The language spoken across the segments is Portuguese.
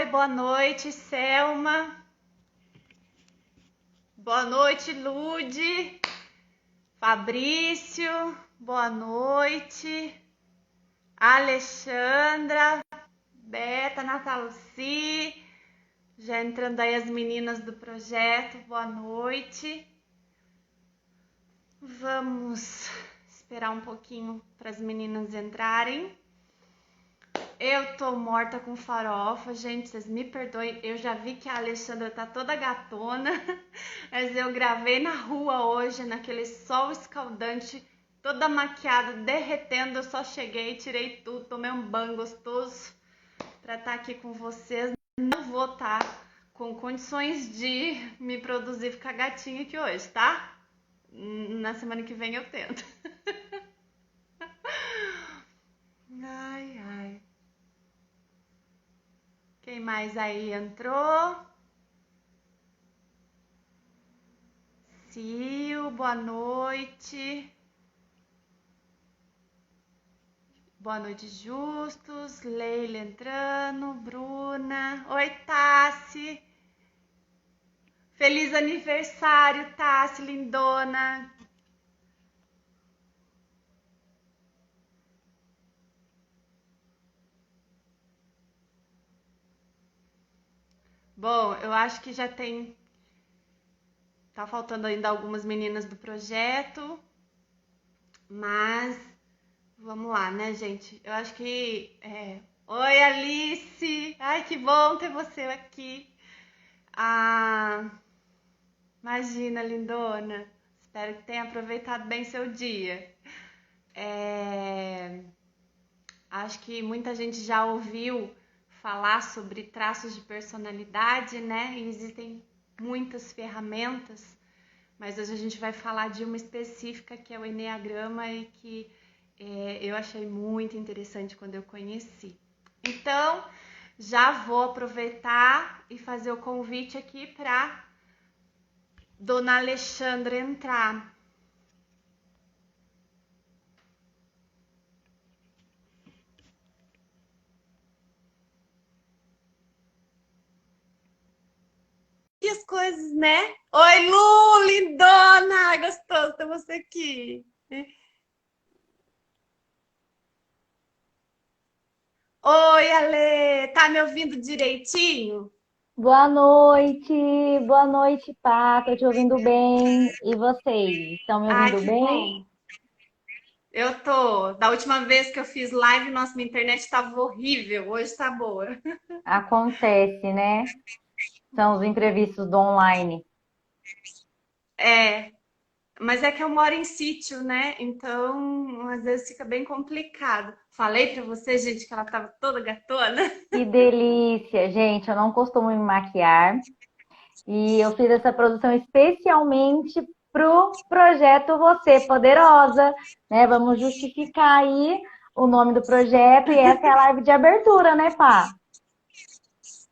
Oi, boa noite, Selma. Boa noite, Lude. Fabrício, boa noite. Alexandra, Beta, Natalci. Já entrando aí as meninas do projeto, boa noite. Vamos esperar um pouquinho para as meninas entrarem. Eu tô morta com farofa, gente, vocês me perdoem. Eu já vi que a Alexandra tá toda gatona, mas eu gravei na rua hoje, naquele sol escaldante, toda maquiada, derretendo. Eu só cheguei, tirei tudo, tomei um banho gostoso pra estar aqui com vocês. Não vou estar com condições de me produzir e ficar gatinha aqui hoje, tá? Na semana que vem eu tento. Ai, ai. Quem mais aí entrou? Sil, boa noite. Boa noite, Justus. Leila entrando. Bruna. Oi, Tassi. Feliz aniversário, Tassi, lindona. Bom, eu acho que já tem. Tá faltando ainda algumas meninas do projeto, mas vamos lá, né, gente? Eu acho que. Oi, Alice! Ai, que bom ter você aqui. Ah, imagina, lindona. Espero que tenha aproveitado bem seu dia. Acho que muita gente já ouviu falar sobre traços de personalidade, né? E existem muitas ferramentas, mas hoje a gente vai falar de uma específica que é o Eneagrama e que eu achei muito interessante quando eu conheci. Então, já vou aproveitar e fazer o convite aqui para Dona Alexandra entrar. E as coisas, né? Oi, Lu, lindona! Gostoso ter você aqui. Oi, Ale, tá me ouvindo direitinho? Boa noite, Pá. Tô te ouvindo bem. E vocês? Estão me Ai, ouvindo que bem? bom. Eu tô. Da última vez que eu fiz live, nossa, minha internet tava horrível. Hoje tá boa. Acontece, né? São os imprevistos do online. É, mas é que eu moro em sítio, né? Então, às vezes fica bem complicado. Falei pra você, gente, que ela tava toda gatona. Que delícia, gente. Eu não costumo me maquiar e eu fiz essa produção especialmente pro projeto Você Poderosa, né? Vamos justificar aí o nome do projeto e essa é a live de abertura, né, Pá?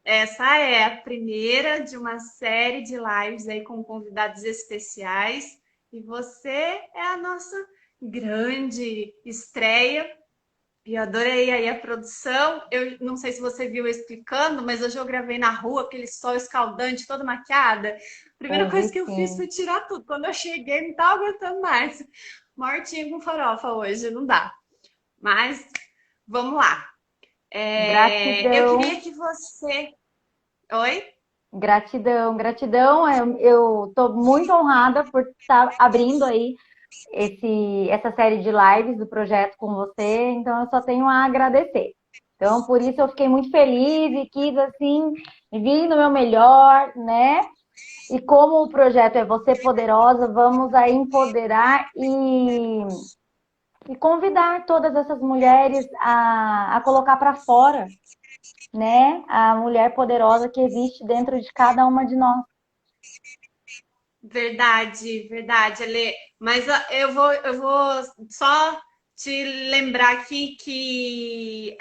Essa é a primeira de uma série de lives aí com convidados especiais. E você é a nossa grande estreia. E eu adorei aí a produção. Eu não sei se você viu eu explicando, mas hoje eu gravei na rua, aquele sol escaldante, toda maquiada. A primeira coisa Ouvi que eu fiz sim. foi tirar tudo. Quando eu cheguei, não estava aguentando mais. Mortinha com farofa hoje, não dá. Mas vamos lá. Eu Gratidão. queria que você. Oi? Gratidão, gratidão. Eu estou muito honrada por estar abrindo aí essa série de lives do projeto com você, então eu só tenho a agradecer. Então, por isso eu fiquei muito feliz e quis, assim, vir no meu melhor, né? E como o projeto é Você Poderosa, vamos aí empoderar e convidar todas essas mulheres a colocar para fora, né? A mulher poderosa que existe dentro de cada uma de nós. Verdade, verdade, Ale. Mas eu vou só te lembrar aqui que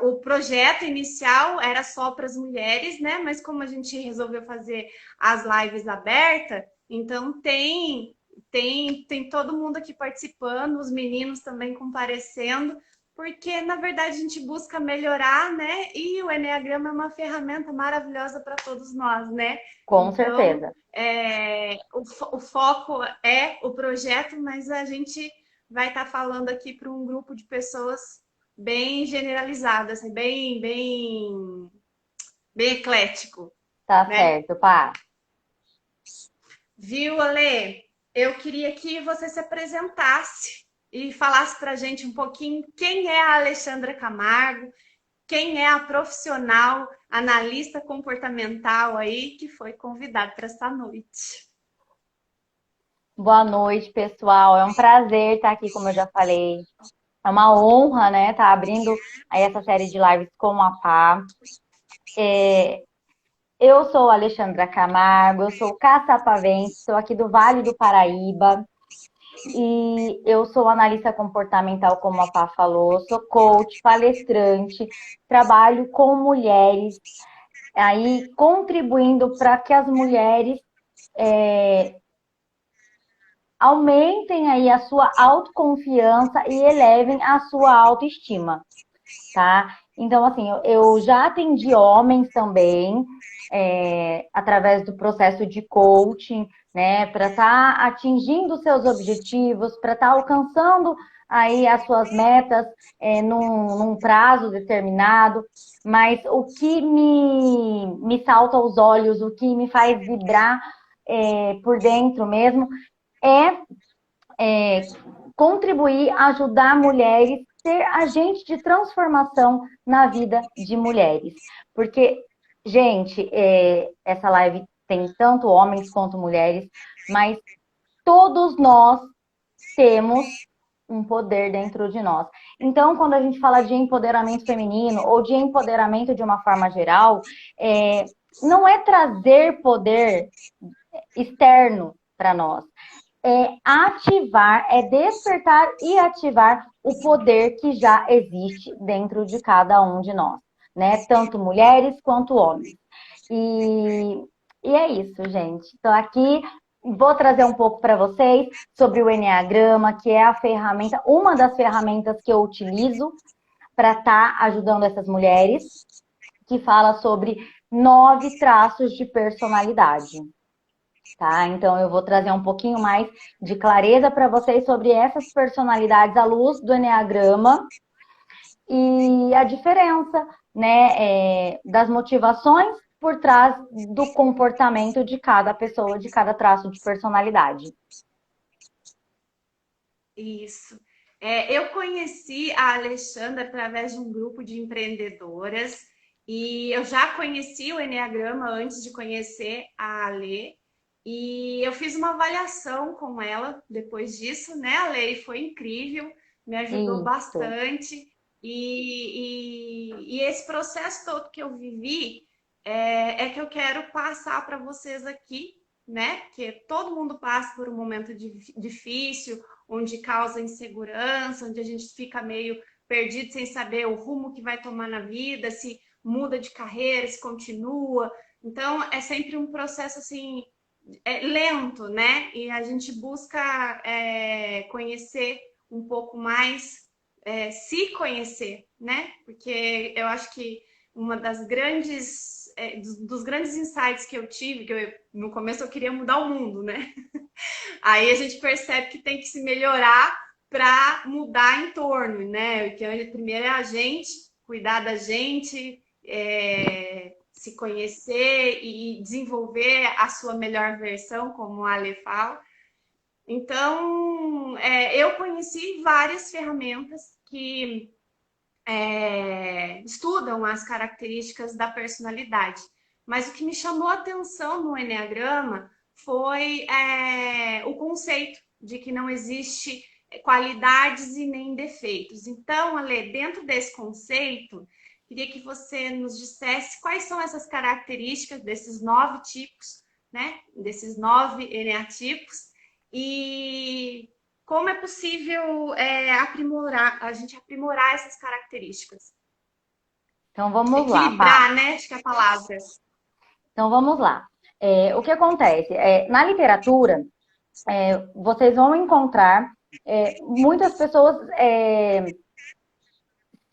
o projeto inicial era só para as mulheres, né? Mas como a gente resolveu fazer as lives abertas, então tem todo mundo aqui participando, os meninos também comparecendo, porque na verdade a gente busca melhorar, né? E o Eneagrama é uma ferramenta maravilhosa para todos nós, né? Com Então, certeza. o foco é o projeto, mas a gente vai estar falando aqui para um grupo de pessoas bem generalizadas, assim, bem eclético, Tá né? certo, pá. Viu, Ale? Eu queria que você se apresentasse e falasse para a gente um pouquinho quem é a Alexandra Camargo, quem é a profissional analista comportamental aí que foi convidada para esta noite. Boa noite, pessoal. É um prazer estar aqui, como eu já falei. É uma honra, né, estar abrindo aí essa série de lives com a Pá. Eu sou Alexandra Camargo, eu sou caçapavense, sou aqui do Vale do Paraíba e eu sou analista comportamental, como a Pá falou, sou coach, palestrante, trabalho com mulheres, aí contribuindo para que as mulheres aumentem aí a sua autoconfiança e elevem a sua autoestima, tá? Então, assim, eu já atendi homens também, através do processo de coaching, né, para estar atingindo seus objetivos, para estar alcançando aí as suas metas num prazo determinado. Mas o que me salta aos olhos, o que me faz vibrar por dentro mesmo, é contribuir, ajudar mulheres, ser agente de transformação na vida de mulheres. Porque, gente, essa live tem tanto homens quanto mulheres, mas todos nós temos um poder dentro de nós. Então, quando a gente fala de empoderamento feminino ou de empoderamento de uma forma geral, não é trazer poder externo para nós, ativar, despertar e ativar o poder que já existe dentro de cada um de nós, né? Tanto mulheres quanto homens. E é isso, gente. Então, aqui vou trazer um pouco para vocês sobre o Enneagrama, que é a ferramenta, uma das ferramentas que eu utilizo para estar ajudando essas mulheres, que fala sobre 9 traços de personalidade. Tá? Então, eu vou trazer um pouquinho mais de clareza para vocês sobre essas personalidades à luz do Enneagrama e a diferença, né, das motivações por trás do comportamento de cada pessoa, de cada traço de personalidade. Isso. Eu conheci a Alexandra através de um grupo de empreendedoras e eu já conheci o Enneagrama antes de conhecer a Ale. E eu fiz uma avaliação com ela depois disso, né, Ale? E foi incrível, me ajudou Isso. bastante. E esse processo todo que eu vivi é que eu quero passar para vocês aqui, né? Que todo mundo passa por um momento difícil, onde causa insegurança, onde a gente fica meio perdido sem saber o rumo que vai tomar na vida, se muda de carreira, se continua. Então, é sempre um processo assim lento, né? E a gente busca conhecer um pouco mais, se conhecer, né? Porque eu acho que uma das grandes dos grandes insights que eu tive, no começo eu queria mudar o mundo, né? Aí a gente percebe que tem que se melhorar para mudar em torno, né? Que primeiro é a gente, cuidar da gente, se conhecer e desenvolver a sua melhor versão, como a Ale fala. Então, eu conheci várias ferramentas que estudam as características da personalidade. Mas o que me chamou a atenção no Enneagrama foi o conceito de que não existe qualidades e nem defeitos. Então, Ale, dentro desse conceito, queria que você nos dissesse quais são essas características desses 9 tipos, né? Desses 9 eneatipos e como é possível a gente aprimorar essas características? Então, vamos lá, Pá. Equilibrar, né? Acho que é a palavra. Então, vamos lá. O que acontece? Na literatura, vocês vão encontrar muitas pessoas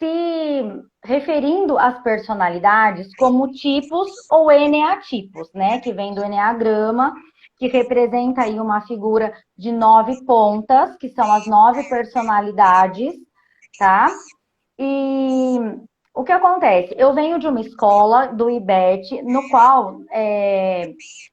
se referindo às personalidades como tipos ou eneatipos, né? Que vem do eneagrama, que representa aí uma figura de 9 pontas, que são as 9 personalidades, tá? E o que acontece? Eu venho de uma escola do IBET, no qual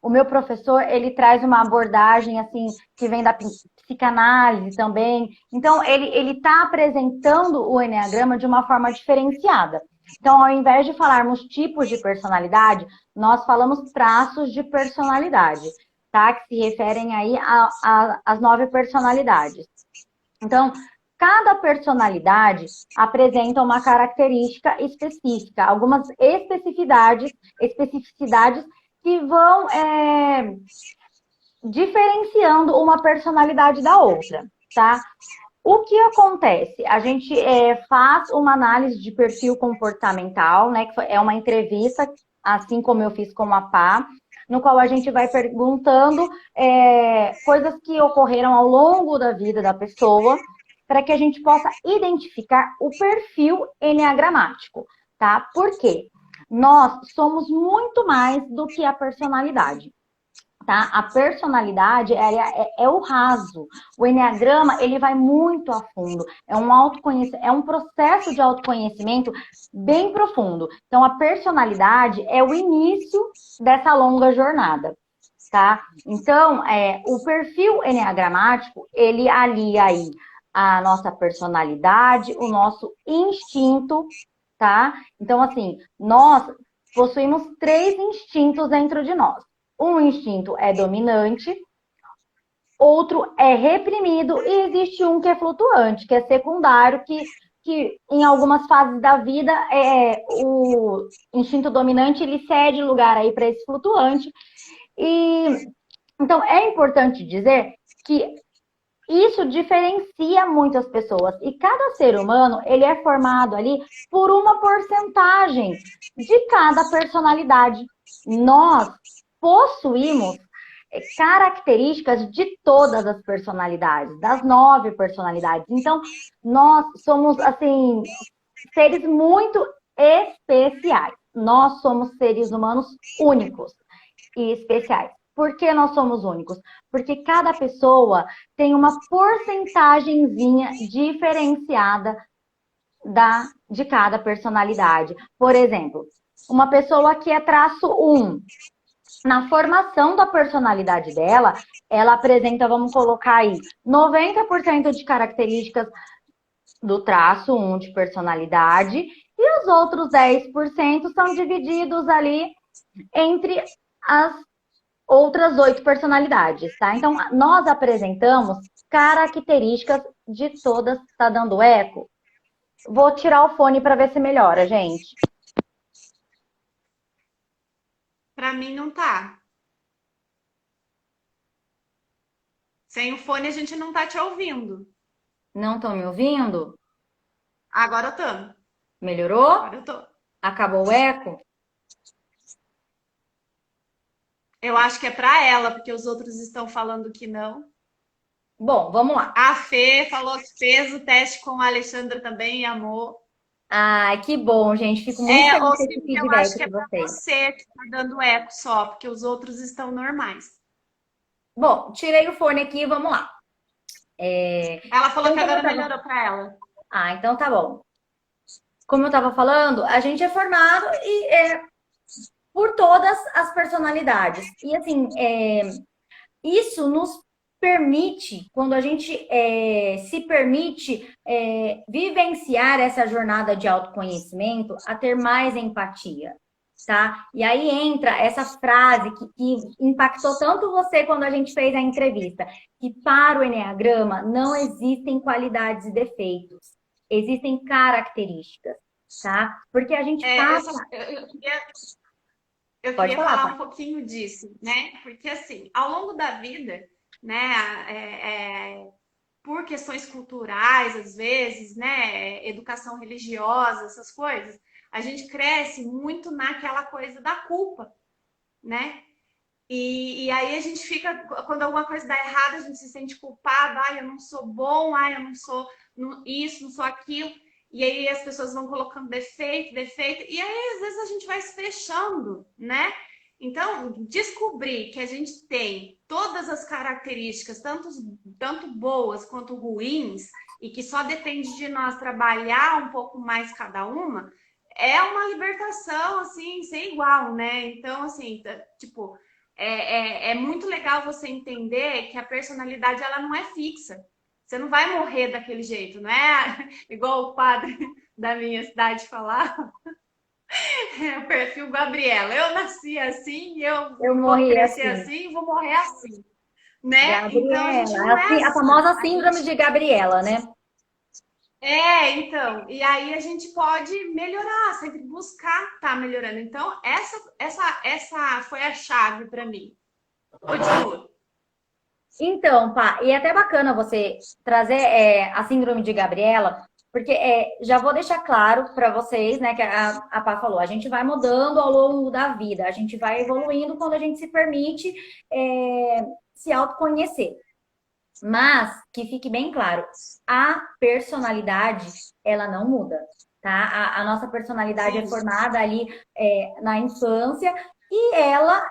o meu professor ele traz uma abordagem assim que vem da psicanálise também. Então ele está apresentando o eneagrama de uma forma diferenciada. Então, ao invés de falarmos tipos de personalidade, nós falamos traços de personalidade, tá? Que se referem aí às 9 personalidades. Então, cada personalidade apresenta uma característica específica, algumas especificidades que vão diferenciando uma personalidade da outra, tá? O que acontece? A gente faz uma análise de perfil comportamental, né? Que é uma entrevista, assim como eu fiz com a Pá, no qual a gente vai perguntando coisas que ocorreram ao longo da vida da pessoa, para que a gente possa identificar o perfil eneagramático, tá? Por quê? Nós somos muito mais do que a personalidade. Tá? A personalidade é o raso. O eneagrama ele vai muito a fundo. É um processo de autoconhecimento bem profundo. Então, a personalidade é o início dessa longa jornada. Tá? Então, o perfil eneagramático, ele alia aí a nossa personalidade, o nosso instinto, tá? Então, assim, nós possuímos 3 instintos dentro de nós. Um instinto é dominante, outro é reprimido e existe um que é flutuante, que é secundário, que em algumas fases da vida o instinto dominante ele cede lugar aí para esse flutuante. E então é importante dizer que isso diferencia muitas pessoas e cada ser humano ele é formado ali por uma porcentagem de cada personalidade. Nós possuímos características de todas as personalidades, das 9 personalidades. Então, nós somos, assim, seres muito especiais. Nós somos seres humanos únicos e especiais. Por que nós somos únicos? Porque cada pessoa tem uma porcentagemzinha diferenciada de cada personalidade. Por exemplo, uma pessoa que é traço 1, na formação da personalidade dela, ela apresenta, vamos colocar aí, 90% de características do traço 1 de personalidade e os outros 10% são divididos ali entre as outras 8 personalidades, tá? Então, nós apresentamos características de todas. Tá dando eco? Vou tirar o fone para ver se melhora, gente. Para mim não tá. Sem o fone a gente não tá te ouvindo. Não estão me ouvindo? Agora eu tô. Melhorou? Agora eu tô. Acabou o eco? Eu acho que é para ela, porque os outros estão falando que não. Bom, vamos lá. A Fê falou que fez o teste com a Alexandra também e amou. Ai, que bom, gente. Fico muito feliz Ou com esse eu acho feedback que é de para vocês. você que tá dando eco só, porque os outros estão normais. Bom, tirei o fone aqui, vamos lá. Ela falou Então, que agora melhorou para ela. Ah, então tá bom. Como eu estava falando, a gente é formado por todas as personalidades. E assim, isso nos permite, quando a gente se permite vivenciar essa jornada de autoconhecimento, a ter mais empatia, tá? E aí entra essa frase que impactou tanto você quando a gente fez a entrevista, que para o Eneagrama não existem qualidades e defeitos, existem características, tá? Porque a gente passa... Eu Pode queria falar, falar pai. um pouquinho disso, né? Porque assim, ao longo da vida, né, por questões culturais, às vezes, né, educação religiosa, essas coisas, a gente cresce muito naquela coisa da culpa, né? E aí a gente fica, quando alguma coisa dá errado, a gente se sente culpado, ai, eu não sou bom, ai, eu não sou isso, não sou aquilo. e aí as pessoas vão colocando defeito, defeito, e aí às vezes a gente vai se fechando, né? Então, descobrir que a gente tem todas as características, tanto boas quanto ruins, e que só depende de nós trabalhar um pouco mais cada uma, é uma libertação, assim, sem igual, né? Então, assim, tipo, é muito legal você entender que a personalidade, ela não é fixa. Você não vai morrer daquele jeito, não é igual o padre da minha cidade falava. É o perfil Gabriela. Eu nasci assim, eu Eu vou morri crescer assim. assim e vou morrer assim, né? Então a gente Gabriela, não é assim, a assim. famosa A síndrome gente de Gabriela, né? então, e aí a gente pode melhorar, sempre buscar estar melhorando. Então, essa foi a chave para mim. Continua. Então, pá, e é até bacana você trazer a síndrome de Gabriela, porque já vou deixar claro para vocês, né, que a Pá falou, a gente vai mudando ao longo da vida, a gente vai evoluindo quando a gente se permite se autoconhecer. Mas que fique bem claro, a personalidade, ela não muda, tá? A nossa personalidade é Sim, formada ali na infância e ela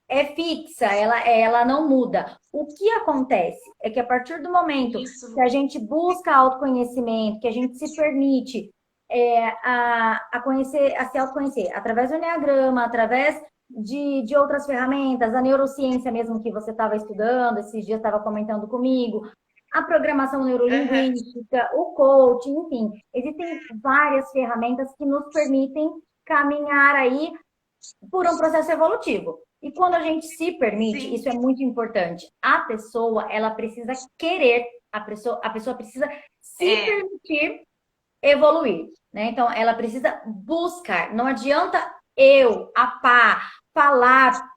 é fixa, ela não muda. O que acontece é que a partir do momento que isso a gente busca autoconhecimento, que a gente se permite a conhecer, a se autoconhecer, através do Enneagrama, através de outras ferramentas, a neurociência mesmo que você estava estudando, esses dias estava comentando comigo, a programação uhum. neurolinguística, o coaching, enfim, existem várias ferramentas que nos permitem caminhar aí por um processo evolutivo. E quando a gente se permite, Sim, isso é muito importante. A pessoa, ela precisa querer, a pessoa precisa se é, permitir evoluir, né? Então, ela precisa buscar. Não adianta eu, a pá, falar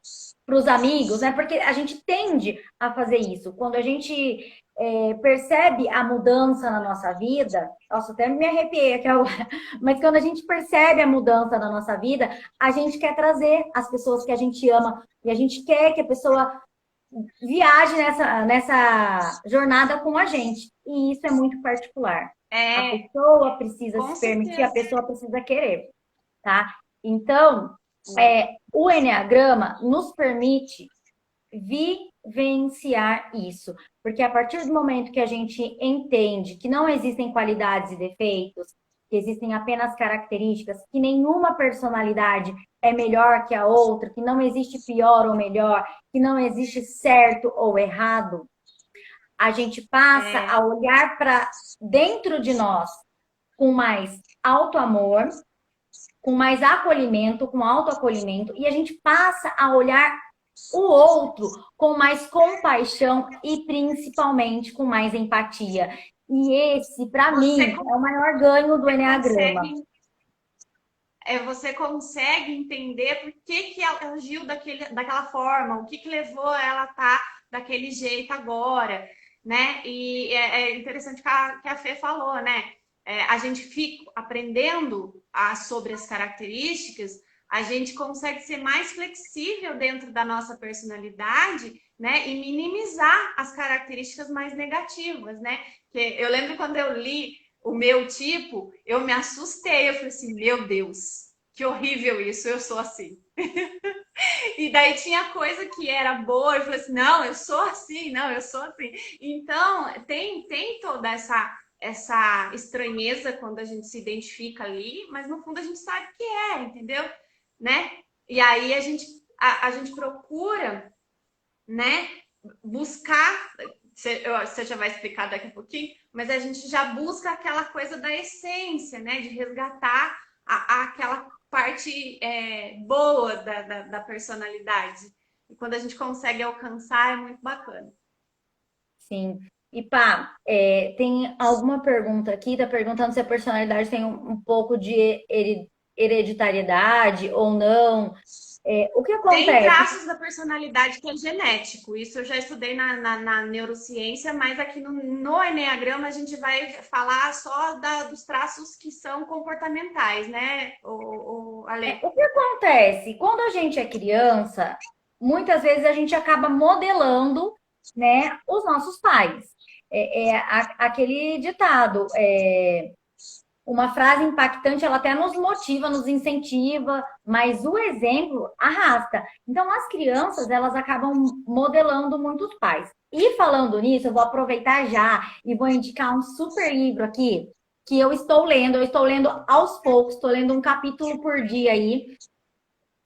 para os amigos, né? Porque a gente tende a fazer isso. Quando a gente percebe a mudança na nossa vida, nossa, até me arrepiei aqui agora, mas quando a gente percebe a mudança na nossa vida, a gente quer trazer as pessoas que a gente ama e a gente quer que a pessoa viaje nessa jornada com a gente. E isso é muito particular. A é, pessoa precisa com se permitir, a certeza. pessoa precisa querer, tá? Então, o Enneagrama nos permite vivenciar isso. Porque a partir do momento que a gente entende que não existem qualidades e defeitos, que existem apenas características, que nenhuma personalidade é melhor que a outra, que não existe pior ou melhor, que não existe certo ou errado, a gente passa a É, olhar para dentro de nós com mais auto-amor, com mais acolhimento, com autoacolhimento, e a gente passa a olhar o outro com mais compaixão e principalmente com mais empatia. E esse, para você mim, é o maior ganho do Enneagrama. consegue você consegue entender por que ela agiu daquela forma, o que levou ela a estar daquele jeito agora, né? E é interessante que a Fê falou, né? A gente fica aprendendo sobre as características, a gente consegue ser mais flexível dentro da nossa personalidade, né? E minimizar as características mais negativas, né? Que eu lembro quando eu li o meu tipo, eu me assustei. Eu falei assim, meu Deus, que horrível isso, eu sou assim. E daí tinha coisa que era boa, eu falei assim, não, eu sou assim, não, eu sou assim. Então, tem toda essa estranheza quando a gente se identifica ali, mas no fundo a gente sabe que entendeu? Né? E aí a gente procura, né, buscar, você já vai explicar daqui a pouquinho, mas a gente já busca aquela coisa da essência, né, de resgatar aquela parte boa da personalidade. E quando a gente consegue alcançar, é muito bacana. Sim. E pá, tem alguma pergunta aqui, tá perguntando se a personalidade tem um pouco de hereditariedade ou não. O que Tem acontece? traços da personalidade que é genético. Isso eu já estudei na neurociência, mas aqui no Enneagrama a gente vai falar só dos traços que são comportamentais, né, Ale? O que acontece? Quando a gente é criança, muitas vezes a gente acaba modelando, né, os nossos pais. Aquele ditado, uma frase impactante, ela até nos motiva, nos incentiva, mas o exemplo arrasta. Então, as crianças, elas acabam modelando muitos pais. E falando nisso, eu vou aproveitar já e vou indicar um super livro aqui que eu estou lendo. Eu estou lendo aos poucos, estou lendo um capítulo por dia aí,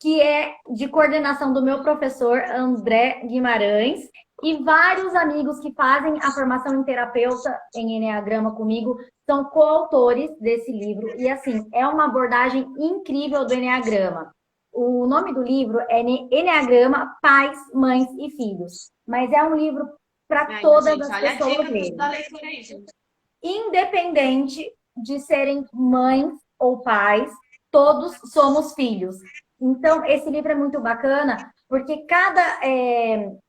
que é de coordenação do meu professor André Guimarães e vários amigos que fazem a formação em terapeuta em Enneagrama comigo são coautores desse livro. E assim, é uma abordagem incrível do Enneagrama. O nome do livro é Enneagrama, Pais, Mães e Filhos. Mas é um livro para Aí, todas gente, as olha a pessoas dica da mesmo. leitura aí, gente. Independente de serem mães ou pais, todos somos filhos. Então, esse livro é muito bacana, porque cada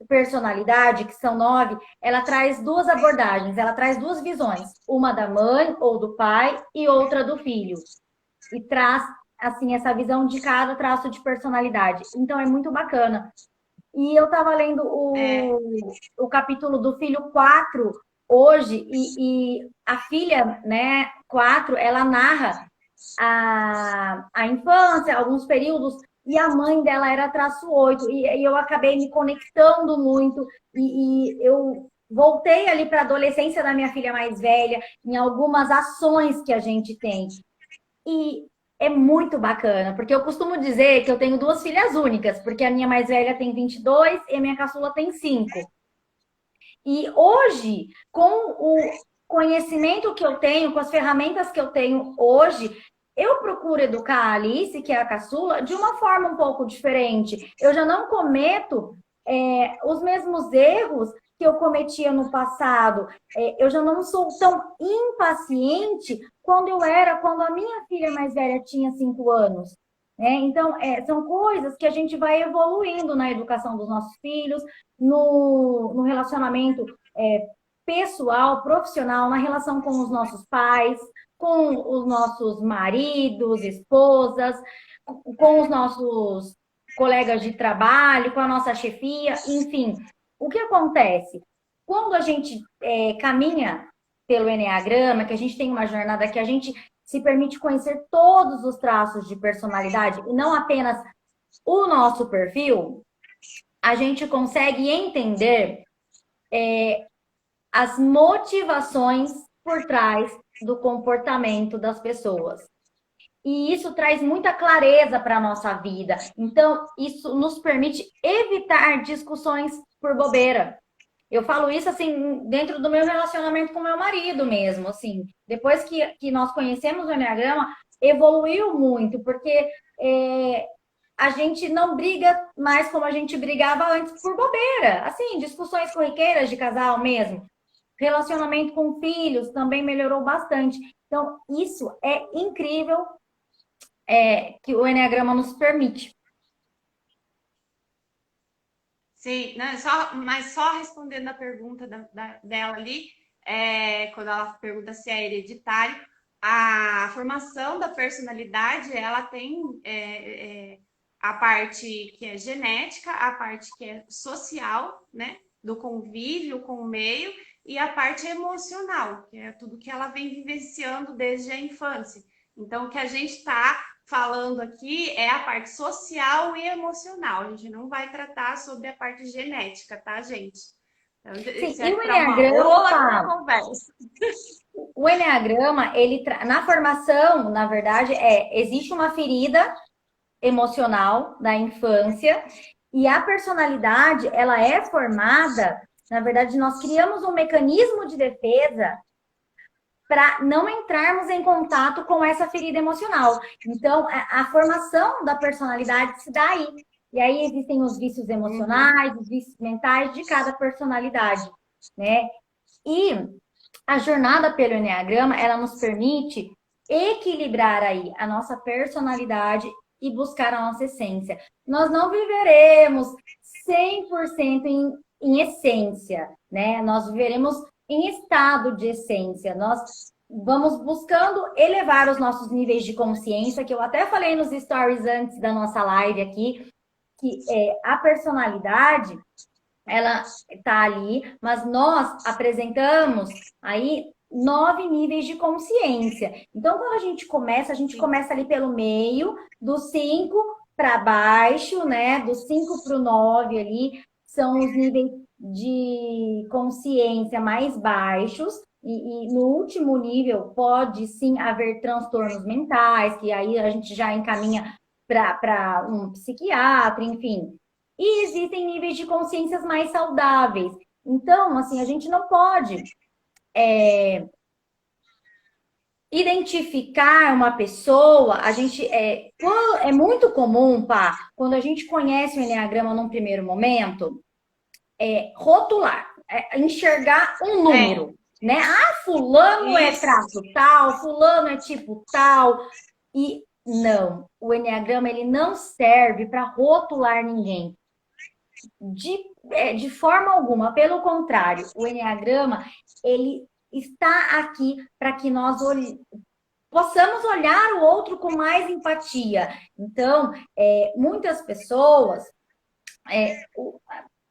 personalidade, que são 9, ela traz duas abordagens, ela traz duas visões, uma da mãe ou do pai e outra do filho. E traz, assim, essa visão de cada traço de personalidade. Então, é muito bacana. E eu estava lendo o capítulo do filho 4 hoje, e a filha, né, 4, ela narra a infância, alguns períodos, e a mãe dela era traço 8, e eu acabei me conectando muito, e eu voltei ali para a adolescência da minha filha mais velha, em algumas ações que a gente tem. E é muito bacana, porque eu costumo dizer que eu tenho duas filhas únicas, porque a minha mais velha tem 22 e a minha caçula tem 5. E hoje, com o conhecimento que eu tenho, com as ferramentas que eu tenho hoje, eu procuro educar a Alice, que é a caçula, de uma forma um pouco diferente. Eu já não cometo os mesmos erros que eu cometia no passado. Eu já não sou tão impaciente quando a minha filha mais velha tinha 5 anos. Então, são coisas que a gente vai evoluindo na educação dos nossos filhos, no relacionamento pessoal, profissional, na relação com os nossos pais, com os nossos maridos, esposas, com os nossos colegas de trabalho, com a nossa chefia, enfim. O que acontece? Quando a gente caminha pelo Enneagrama, que a gente tem uma jornada que a gente se permite conhecer todos os traços de personalidade e não apenas o nosso perfil, a gente consegue entender as motivações por trás do comportamento das pessoas. E isso traz muita clareza para a nossa vida. Então, isso nos permite evitar discussões por bobeira. Eu falo isso, assim, dentro do meu relacionamento com meu marido mesmo, assim. Depois que nós conhecemos o Enneagrama, evoluiu muito, porque a gente não briga mais como a gente brigava antes por bobeira. Assim, discussões corriqueiras de casal mesmo. Relacionamento com filhos também melhorou bastante. Então, isso é incrível que o Enneagrama nos permite. Sim, não, mas só respondendo a pergunta dela ali, quando ela pergunta se é hereditário, a formação da personalidade, ela tem a parte que é genética, a parte que é social, né, do convívio com o meio, e a parte emocional, que é tudo que ela vem vivenciando desde a infância. Então, o que a gente está falando aqui é a parte social e emocional. A gente não vai tratar sobre a parte genética, tá, gente? Então, Sim, isso e é o para uma outra Enneagrama, conversa. o Enneagrama, na formação, na verdade, existe uma ferida emocional da infância e a personalidade, ela é formada, na verdade, nós criamos um mecanismo de defesa para não entrarmos em contato com essa ferida emocional. Então, a formação da personalidade se dá aí. E aí existem os vícios emocionais, os vícios mentais de cada personalidade, né? E a jornada pelo Enneagrama, ela nos permite equilibrar aí a nossa personalidade e buscar a nossa essência. Nós não viveremos 100% em essência, né? Nós viveremos em estado de essência. Nós vamos buscando elevar os nossos níveis de consciência, que eu até falei nos stories antes da nossa live aqui, que a personalidade, ela está ali, mas nós apresentamos aí 9 níveis de consciência. Então, quando a gente Sim. começa ali pelo meio, do 5 para baixo, né? Do 5 para o 9 ali, são os níveis de consciência mais baixos. E no último nível pode sim haver transtornos mentais, que aí a gente já encaminha para um psiquiatra, enfim. E existem níveis de consciências mais saudáveis. Então, assim, a gente não pode identificar uma pessoa, é muito comum, pá, quando a gente conhece o Enneagrama num primeiro momento, rotular, enxergar um É, número, né? Ah, fulano é isso. traço tal, fulano é tipo tal, e não, o Enneagrama ele não serve para rotular ninguém. De forma alguma, pelo contrário, o Enneagrama, ele está aqui para que nós possamos olhar o outro com mais empatia. Então, muitas pessoas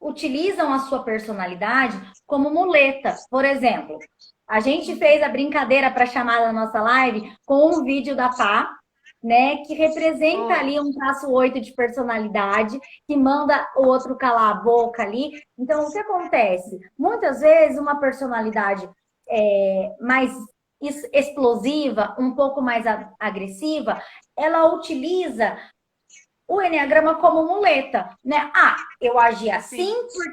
utilizam a sua personalidade como muleta. Por exemplo, a gente fez a brincadeira para chamar a nossa live com um vídeo da Pá, né, que representa Foi. ali um traço 8 de personalidade, que manda o outro calar a boca ali. Então, o que acontece? Muitas vezes, uma personalidade mais explosiva, um pouco mais agressiva, ela utiliza o Enneagrama como muleta, né? Ah, eu agi assim Sim.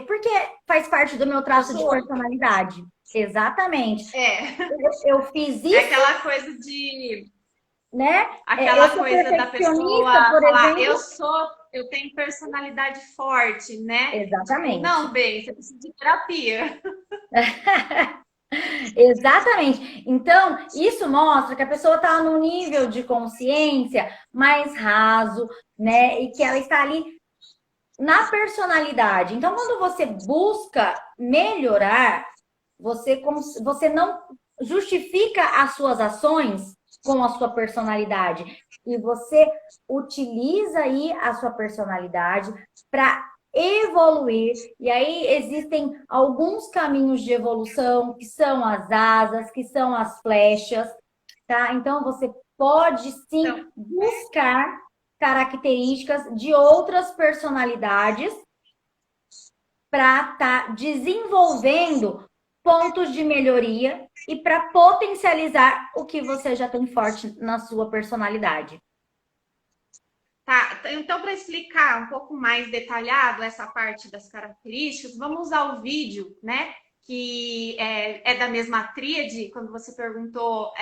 porque faz parte do meu Eu traço de sou oito. personalidade. Exatamente. É. Eu fiz É isso, aquela coisa de né? Eu aquela sou coisa da perfeccionista, pessoa por falar, exemplo. eu tenho personalidade forte, né? Tipo, Exatamente. não, bem, você precisa de terapia. Exatamente. Então, isso mostra que a pessoa está num nível de consciência mais raso, né? E que ela está ali na personalidade. Então, quando você busca melhorar, você não justifica as suas ações com a sua personalidade. E você utiliza aí a sua personalidade para evoluir. E aí existem alguns caminhos de evolução, que são as asas, que são as flechas, tá? Então você pode sim Então, buscar características de outras personalidades para estar desenvolvendo pontos de melhoria e para potencializar o que você já tem forte na sua personalidade. tá, então para explicar um pouco mais detalhado essa parte das características, vamos usar o vídeo, né? Que é da mesma tríade, quando você perguntou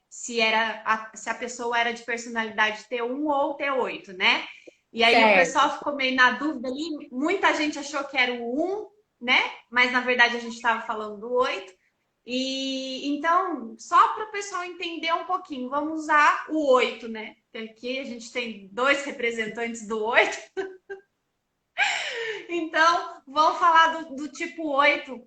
se a pessoa era de personalidade T1 ou T8, né? E aí o Certo. pessoal ficou meio na dúvida ali, muita gente achou que era o 1, né? Mas na verdade a gente estava falando do 8. E então, só para o pessoal entender um pouquinho, vamos usar o 8, né? Aqui a gente tem dois representantes do 8. Então, vamos falar do tipo 8.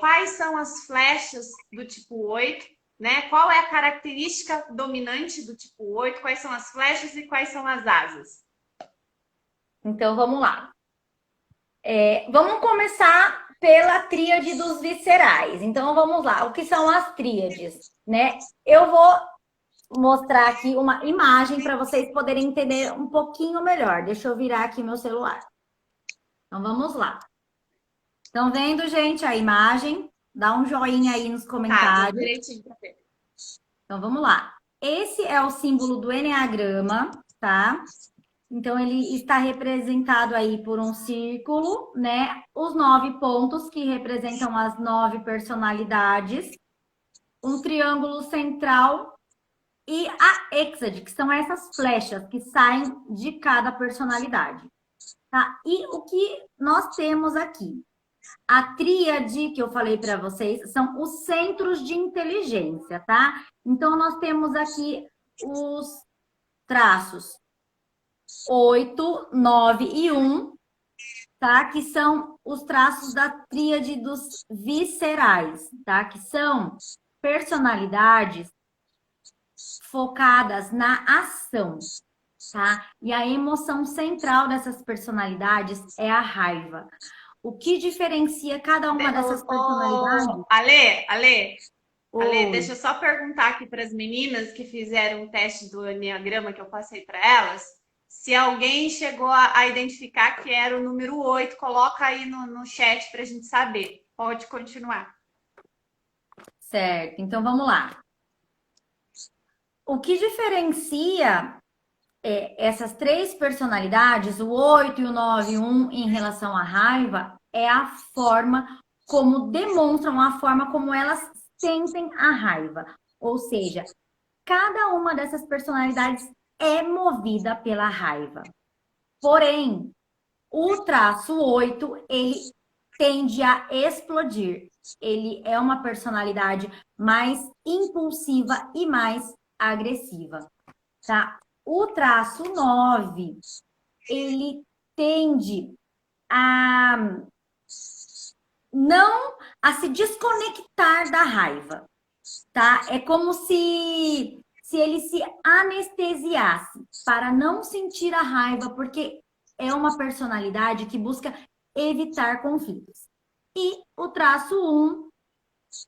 Quais são as flechas do tipo 8? Né? Qual é a característica dominante do tipo 8? Quais são as flechas e quais são as asas? Então vamos lá. Vamos começar pela tríade dos viscerais. Então vamos lá. O que são as tríades, né? Eu vou mostrar aqui uma imagem para vocês poderem entender um pouquinho melhor. Deixa eu virar aqui meu celular. Então vamos lá. Estão vendo, gente, a imagem? Dá um joinha aí nos Tá, deu comentários. direitinho para ver. Então vamos lá. Esse é o símbolo do Enneagrama, tá? Então ele está representado aí por um círculo, né? Os 9 pontos que representam as 9 personalidades, um triângulo central e a hexade, que são essas flechas que saem de cada personalidade, tá? E o que nós temos aqui? A tríade que eu falei para vocês são os centros de inteligência, tá? Então nós temos aqui os traços 8, 9 e 1, tá? Que são os traços da tríade dos viscerais, tá? Que são personalidades focadas na ação. tá? E a emoção central dessas personalidades é a raiva. O que diferencia cada uma dessas personalidades? Ale, Oi, deixa eu só perguntar aqui para as meninas que fizeram o teste do Enneagrama que eu passei para elas. Se alguém chegou a identificar que era o número 8, coloca aí no chat para a gente saber. Pode continuar. certo. Então vamos lá. O que diferencia essas três personalidades, o 8 e o 9 e o 1, em relação à raiva, é a forma como demonstram, a forma como elas sentem a raiva. Ou seja, cada uma dessas personalidades é movida pela raiva. Porém, o traço 8, ele tende a explodir. Ele é uma personalidade mais impulsiva e mais agressiva, tá? O traço 9, ele tende a não a se desconectar da raiva, tá? É como se ele se anestesiasse para não sentir a raiva, porque é uma personalidade que busca evitar conflitos. E o traço 1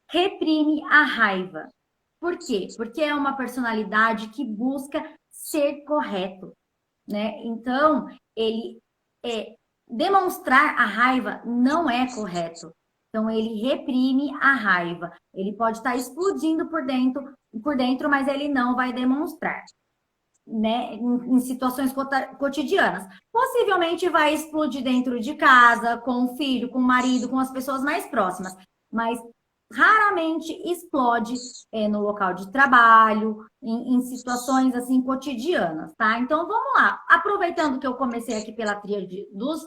reprime a raiva. Por quê? Porque é uma personalidade que busca ser correto, né? Então, ele demonstrar a raiva não é correto. Então, ele reprime a raiva. Ele pode estar explodindo por dentro, mas ele não vai demonstrar, né? Em situações cotidianas. Possivelmente vai explodir dentro de casa, com o filho, com o marido, com as pessoas mais próximas. Mas raramente explode no local de trabalho, em situações assim cotidianas, tá? Então vamos lá. Aproveitando que eu comecei aqui pela tríade dos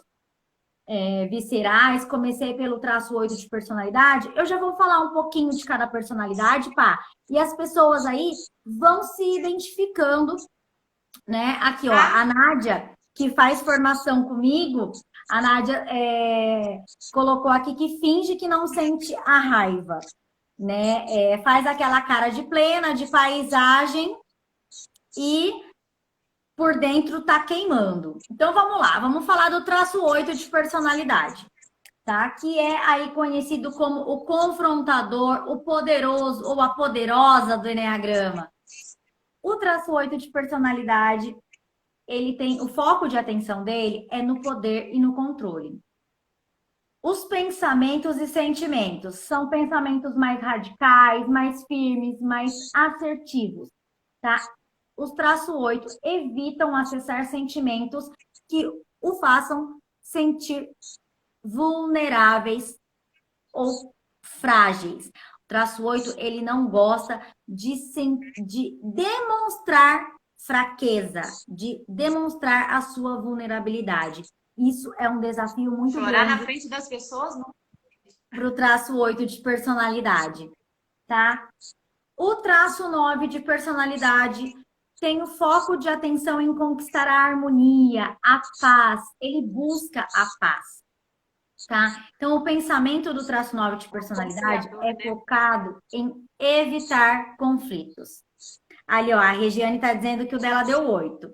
viscerais, comecei pelo traço 8 de personalidade, eu já vou falar um pouquinho de cada personalidade, pá. E as pessoas aí vão se identificando, né? Aqui, ó, Tá? a Nádia, que faz formação comigo, a Nádia colocou aqui que finge que não sente a raiva, né? Faz aquela cara de plena, de paisagem e por dentro tá queimando. Então vamos lá, vamos falar do traço 8 de personalidade, tá? Que é aí conhecido como o confrontador, o poderoso ou a poderosa do Enneagrama. O traço 8 de personalidade, ele tem o foco de atenção dele é no poder e no controle. Os pensamentos e sentimentos são pensamentos mais radicais, mais firmes, mais assertivos, tá? Os traço 8 evitam acessar sentimentos que o façam sentir vulneráveis ou frágeis. O traço 8, ele não gosta de demonstrar fraqueza, de demonstrar a sua vulnerabilidade. Isso é um desafio muito Chorar na grande frente das pessoas, não. para o traço 8 de personalidade, tá? O traço 9 de personalidade tem o foco de atenção em conquistar a harmonia, a paz. Ele busca a paz, tá? Então, o pensamento do traço 9 de personalidade Conciliador, é né? focado em evitar conflitos. Ali, ó, a Regiane está dizendo que o dela deu 8.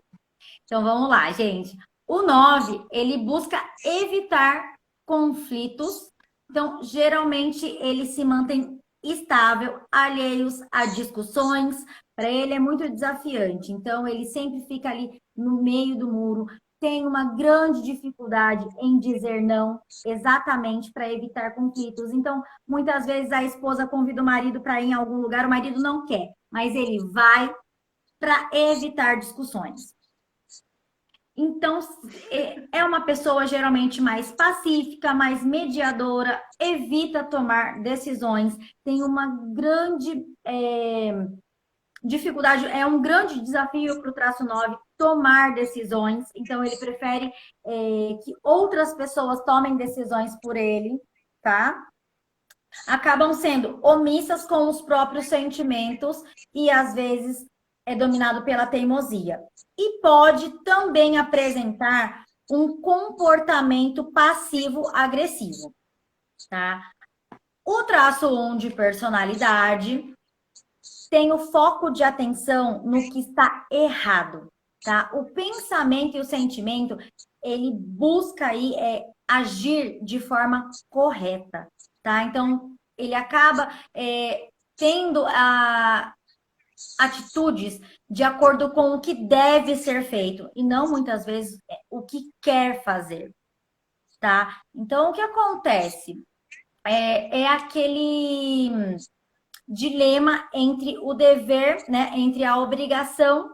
Então, vamos lá, gente. O 9, ele busca evitar conflitos. Então, geralmente, ele se mantém estável, alheios a discussões. Para ele é muito desafiante. Então, ele sempre fica ali no meio do muro. Tem uma grande dificuldade em dizer não, exatamente para evitar conflitos. Então, muitas vezes a esposa convida o marido para ir em algum lugar, o marido não quer, mas ele vai para evitar discussões. Então, é uma pessoa geralmente mais pacífica, mais mediadora, evita tomar decisões, tem uma grande dificuldade, é um grande desafio para o traço 9 tomar decisões, então ele prefere que outras pessoas tomem decisões por ele, tá? Acabam sendo omissas com os próprios sentimentos e às vezes é dominado pela teimosia. E pode também apresentar um comportamento passivo-agressivo, tá? O traço 1 de personalidade tem o foco de atenção no que está errado. tá? O pensamento e o sentimento, ele busca aí agir de forma correta, tá? Então, ele acaba tendo atitudes de acordo com o que deve ser feito e não muitas vezes o que quer fazer, tá? Então, o que acontece é aquele dilema entre o dever, né, entre a obrigação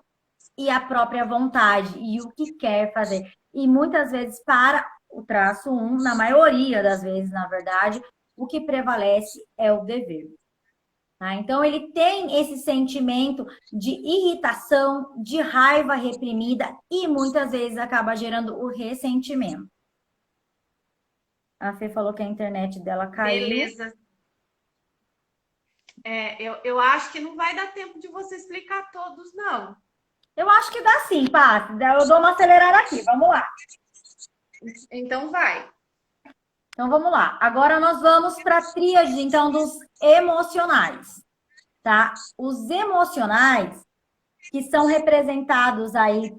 e a própria vontade e o que quer fazer. E muitas vezes para o traço 1, na maioria das vezes, na verdade, o que prevalece é o dever. Tá? Então, ele tem esse sentimento de irritação, de raiva reprimida e muitas vezes acaba gerando o ressentimento. A Fê falou que a internet dela caiu. Beleza. Eu acho que não vai dar tempo de você explicar todos, não. Eu acho que dá sim, Paty. Eu dou uma acelerada aqui. Vamos lá. Então vai. Então vamos lá. Agora nós vamos para a tríade, então, dos emocionais, tá? Os emocionais, que são representados aí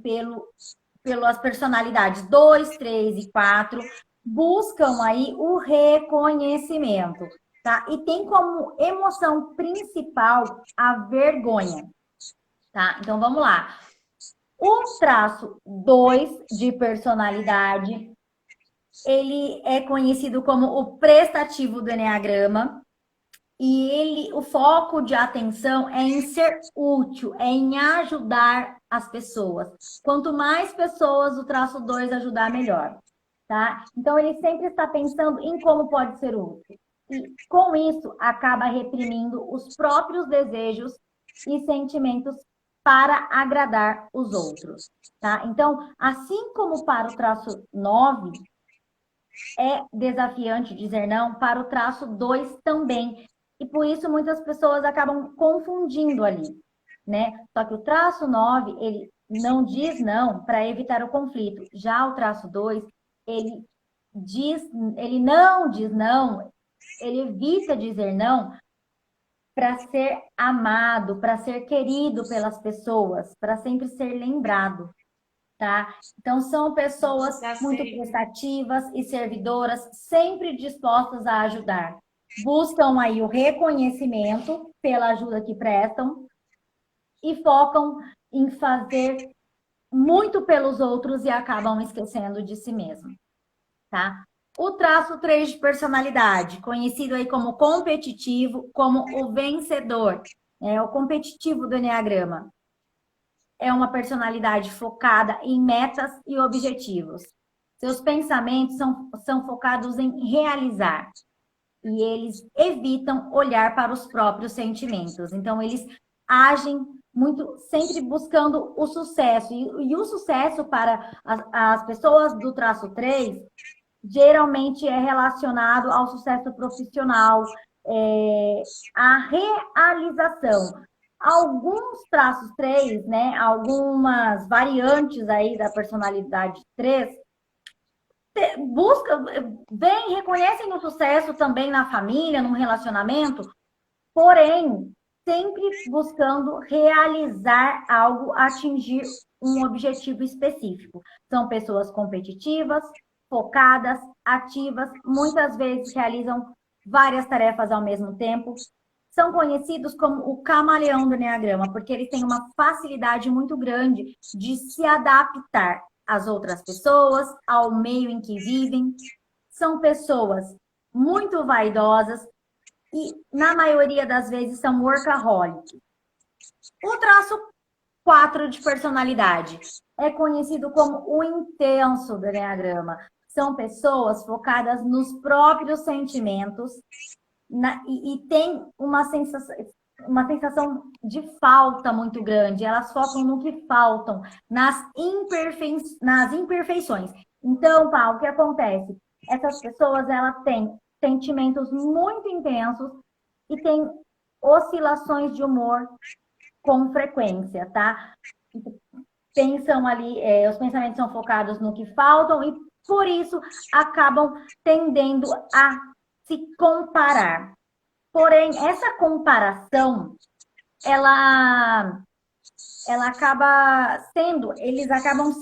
pelas personalidades 2, 3 e 4, buscam aí o reconhecimento, tá? E tem como emoção principal a vergonha, tá? Então vamos lá. O traço 2 de personalidade, ele é conhecido como o prestativo do Eneagrama e o foco de atenção é em ser útil, é em ajudar as pessoas. Quanto mais pessoas o traço 2 ajudar, melhor, tá? Então, ele sempre está pensando em como pode ser útil. E, com isso, acaba reprimindo os próprios desejos e sentimentos para agradar os outros, tá? Então, assim como para o traço 9, é desafiante dizer não, para o traço 2 também. E por isso muitas pessoas acabam confundindo ali, né? Só que o traço 9, ele não diz não para evitar o conflito. Já o traço 2, ele não diz não, ele evita dizer não para ser amado, para ser querido pelas pessoas, para sempre ser lembrado. Tá? Então, são pessoas muito prestativas e servidoras, sempre dispostas a ajudar. Buscam aí o reconhecimento pela ajuda que prestam e focam em fazer muito pelos outros e acabam esquecendo de si mesmo, tá? O traço 3 de personalidade, conhecido aí como competitivo, como o vencedor, o competitivo do Eneagrama. É uma personalidade focada em metas e objetivos. Seus pensamentos são focados em realizar. E eles evitam olhar para os próprios sentimentos. Então, eles agem muito, sempre buscando o sucesso. E o sucesso para as pessoas do traço 3 geralmente é relacionado ao sucesso profissional, à realização. Alguns traços 3, né, algumas variantes aí da personalidade 3, reconhecem o sucesso também na família, no relacionamento, porém, sempre buscando realizar algo, atingir um objetivo específico. São pessoas competitivas, focadas, ativas, muitas vezes realizam várias tarefas ao mesmo tempo. São conhecidos como o camaleão do Eneagrama, porque eles têm uma facilidade muito grande de se adaptar às outras pessoas, ao meio em que vivem. São pessoas muito vaidosas e, na maioria das vezes, são workaholic. O traço 4 de personalidade é conhecido como o intenso do Eneagrama. São pessoas focadas nos próprios sentimentos e tem uma sensação de falta muito grande. Elas focam no que faltam, nas imperfeições. Então, Paulo, o que acontece? Essas pessoas, elas têm sentimentos muito intensos e têm oscilações de humor com frequência, tá? Pensam ali, os pensamentos são focados no que faltam e, por isso, acabam tendendo a se comparar. Porém, essa comparação, ela ela acaba sendo, eles acabam se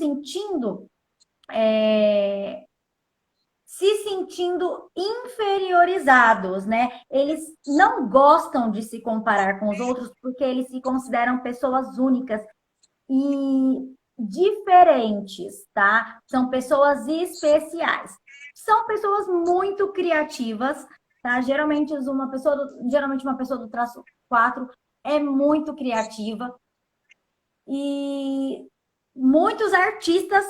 sentindo inferiorizados, né? Eles não gostam de se comparar com os outros porque eles se consideram pessoas únicas e diferentes, tá? São pessoas especiais. São pessoas muito criativas, tá? Geralmente uma pessoa do traço 4 é muito criativa e muitos artistas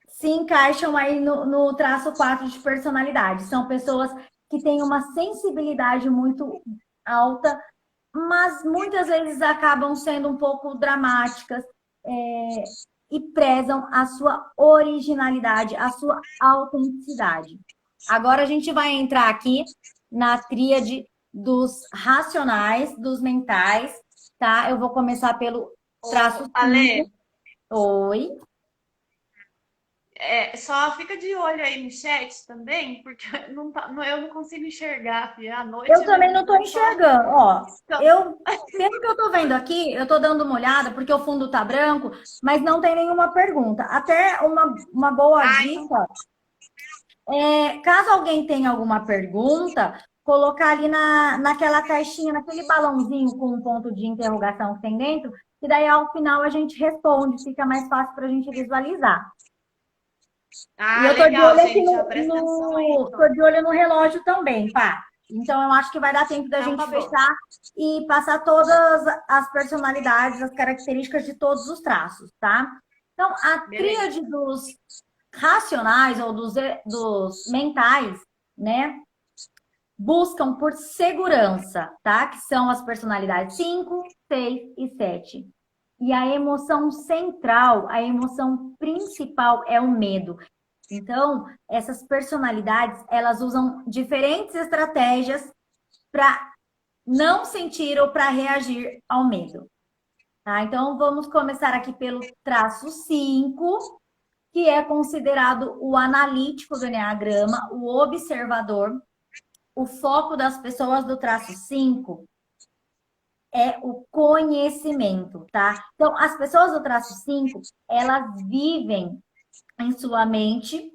se encaixam aí no traço 4 de personalidade. São pessoas que têm uma sensibilidade muito alta, mas muitas vezes acabam sendo um pouco dramáticas e prezam a sua originalidade, a sua autenticidade. Agora a gente vai entrar aqui na tríade dos racionais, dos mentais, tá? Eu vou começar pelo traço 5. Ale, Oi. só fica de olho aí no chat também, porque eu não consigo enxergar, filha. À noite Eu também não estou eu só. enxergando. Ó, Então, pelo que eu estou vendo aqui, eu estou dando uma olhada, porque o fundo está branco, mas não tem nenhuma pergunta. Até uma boa então dica, caso alguém tenha alguma pergunta, colocar ali naquela caixinha, naquele balãozinho com um ponto de interrogação que tem dentro, e daí ao final a gente responde, fica mais fácil para a gente visualizar. E eu tô de legal, olho aqui gente. Já presta atenção aí, tô então. de olho no relógio também, pá. Então eu acho que vai dar tempo da Então gente tá bom. fechar e passar todas as personalidades, as características de todos os traços, tá? Então, a Beleza. tríade dos racionais ou dos mentais, né? Buscam por segurança, tá? Que são as personalidades 5, 6 e 7. E a emoção central, a emoção principal é o medo. Então, essas personalidades, elas usam diferentes estratégias para não sentir ou para reagir ao medo. Tá? Então, vamos começar aqui pelo traço 5, que é considerado o analítico do Enneagrama, o observador. O foco das pessoas do traço 5 é o conhecimento, tá? Então, as pessoas do traço 5, elas vivem em sua mente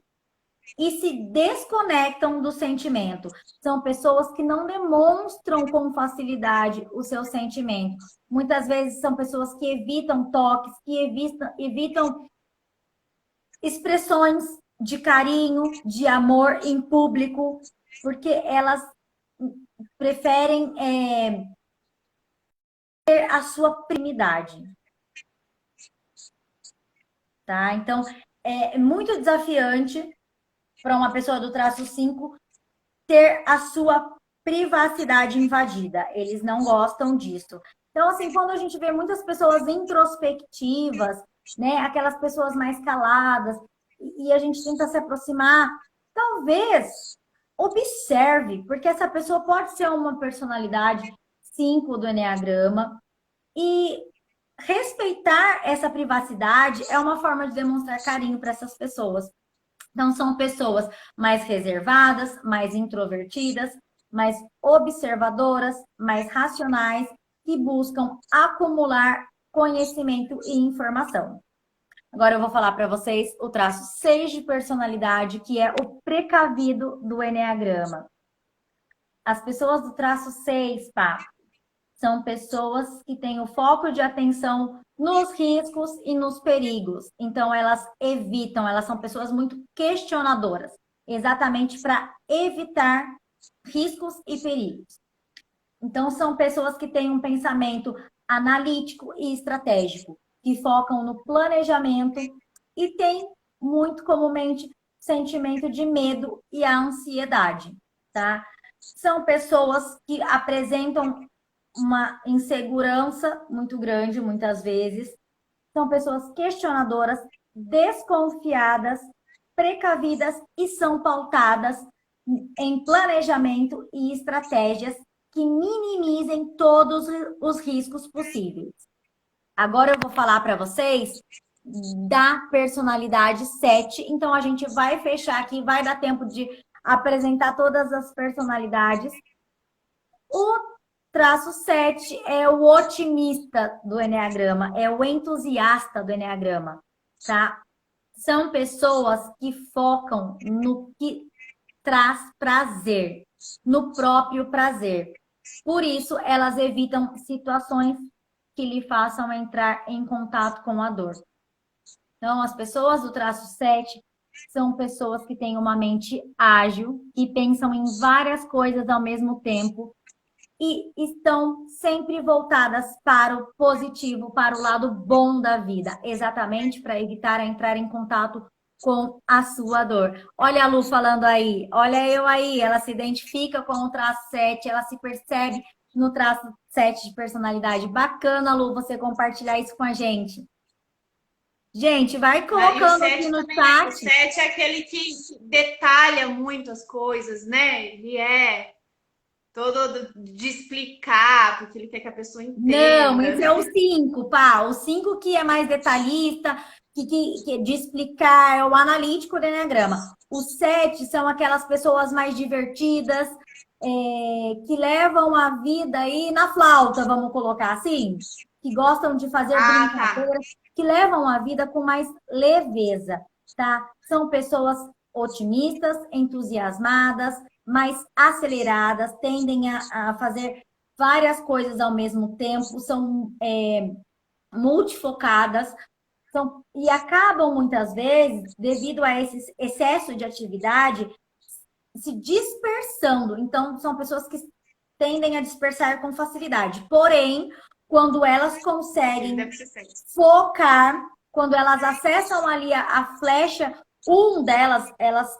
e se desconectam do sentimento. São pessoas que não demonstram com facilidade o seu sentimento. Muitas vezes são pessoas que evitam toques, que evitam expressões de carinho, de amor em público, porque elas preferem ter a sua primidade. Tá? Então, é muito desafiante para uma pessoa do traço 5 ter a sua privacidade invadida. Eles não gostam disso. Então, assim, quando a gente vê muitas pessoas introspectivas, né, aquelas pessoas mais caladas, e a gente tenta se aproximar, talvez observe, porque essa pessoa pode ser uma personalidade 5 do Enneagrama, e respeitar essa privacidade é uma forma de demonstrar carinho para essas pessoas. Então, são pessoas mais reservadas, mais introvertidas, mais observadoras, mais racionais, que buscam acumular conhecimento e informação. Agora eu vou falar para vocês o traço 6 de personalidade, que é o precavido do Enneagrama. As pessoas do traço 6, pá, são pessoas que têm o foco de atenção nos riscos e nos perigos. Então, elas evitam, elas são pessoas muito questionadoras, exatamente para evitar riscos e perigos. Então, são pessoas que têm um pensamento analítico e estratégico, que focam no planejamento e têm muito comumente sentimento de medo e a ansiedade, tá? São pessoas que apresentam uma insegurança muito grande, muitas vezes. São pessoas questionadoras, desconfiadas, precavidas e são pautadas em planejamento e estratégias que minimizem todos os riscos possíveis. Agora eu vou falar para vocês da personalidade 7. Então a gente vai fechar aqui, vai dar tempo de apresentar todas as personalidades. O traço 7 é o otimista do Eneagrama, é o entusiasta do Eneagrama, tá? São pessoas que focam no que traz prazer, no próprio prazer. Por isso, elas evitam situações que lhe façam entrar em contato com a dor. Então, as pessoas do traço 7 são pessoas que têm uma mente ágil, que pensam em várias coisas ao mesmo tempo e estão sempre voltadas para o positivo, para o lado bom da vida, exatamente para evitar entrar em contato com a sua dor. Olha a Lu falando aí, olha eu aí, ela se identifica com o traço 7, ela se percebe no traço 7 de personalidade. Bacana, Lu, você compartilhar isso com a gente. Gente, vai colocando aqui no chat. O 7 é aquele que detalha muito as coisas, né? Ele é todo de explicar, porque ele quer que a pessoa entenda. Não, esse é o 5, pá. O 5 que é mais detalhista, que de explicar, é o analítico do Eneagrama. Os 7 são aquelas pessoas mais divertidas, que levam a vida aí na flauta, vamos colocar assim, que gostam de fazer brincadeiras, que levam a vida com mais leveza, tá? São pessoas otimistas, entusiasmadas, mais aceleradas, tendem a fazer várias coisas ao mesmo tempo, são multifocadas, e acabam muitas vezes, devido a esse excesso de atividade, se dispersando. Então, são pessoas que tendem a dispersar com facilidade. Porém, quando elas conseguem focar, quando elas acessam ali a flecha, elas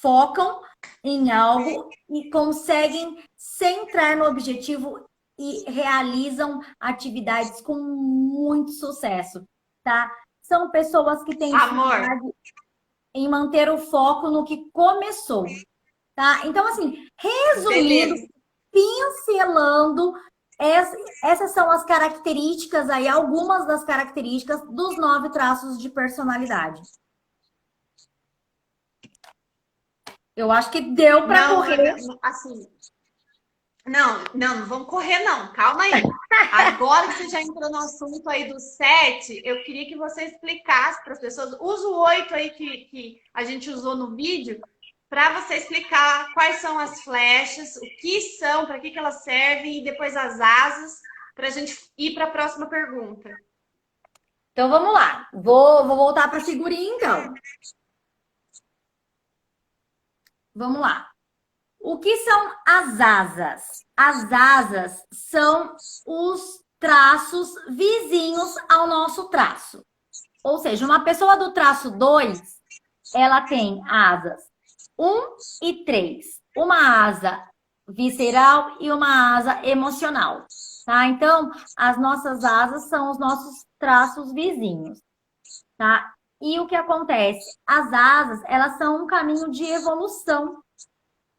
focam em algo e conseguem centrar no objetivo e realizam atividades com muito sucesso, tá? São pessoas que têm dificuldade em manter o foco no que começou, tá? Então, assim, resumindo, pincelando, essas são as características aí, algumas das características dos 9 traços de personalidade. Eu acho que deu para correr. Assim, não vamos correr, não. Calma aí. Agora que você já entrou no assunto aí do 7, eu queria que você explicasse para as pessoas. Usa o 8 aí que a gente usou no vídeo, para você explicar quais são as flechas, o que são, para que elas servem, e depois as asas, para a gente ir para a próxima pergunta. Então, vamos lá. Vou voltar para a figurinha, então. Vamos lá. O que são as asas? As asas são os traços vizinhos ao nosso traço. Ou seja, uma pessoa do traço 2, ela tem asas 1 e 3. Uma asa visceral e uma asa emocional. Tá? Então, as nossas asas são os nossos traços vizinhos. Tá? E o que acontece? As asas, elas são um caminho de evolução.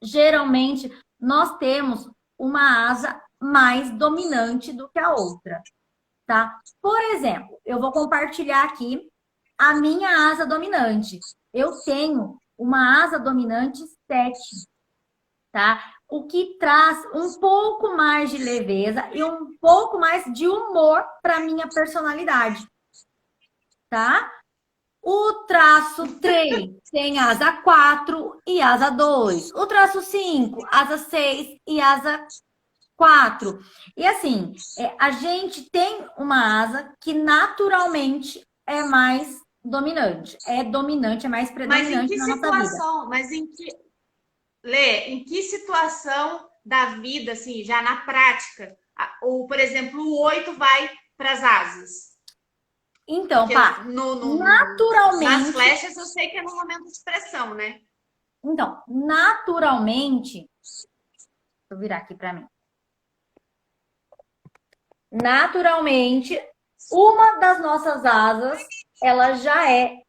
Geralmente, nós temos uma asa mais dominante do que a outra, tá? Por exemplo, eu vou compartilhar aqui a minha asa dominante. Eu tenho uma asa dominante 7, tá? O que traz um pouco mais de leveza e um pouco mais de humor para minha personalidade, tá? O traço 3 tem asa 4 e asa 2. O traço 5, asa 6 e asa 4. E assim, a gente tem uma asa que naturalmente é mais dominante. É dominante, é mais predominante na nossa vida. Mas Lê, em que situação da vida, assim, já na prática, ou, por exemplo, o 8 vai para as asas? Então, pá, naturalmente... Nas flechas eu sei que é no momento de expressão, né? Então, naturalmente... Deixa eu virar aqui para mim. Naturalmente, uma das nossas asas, ela já é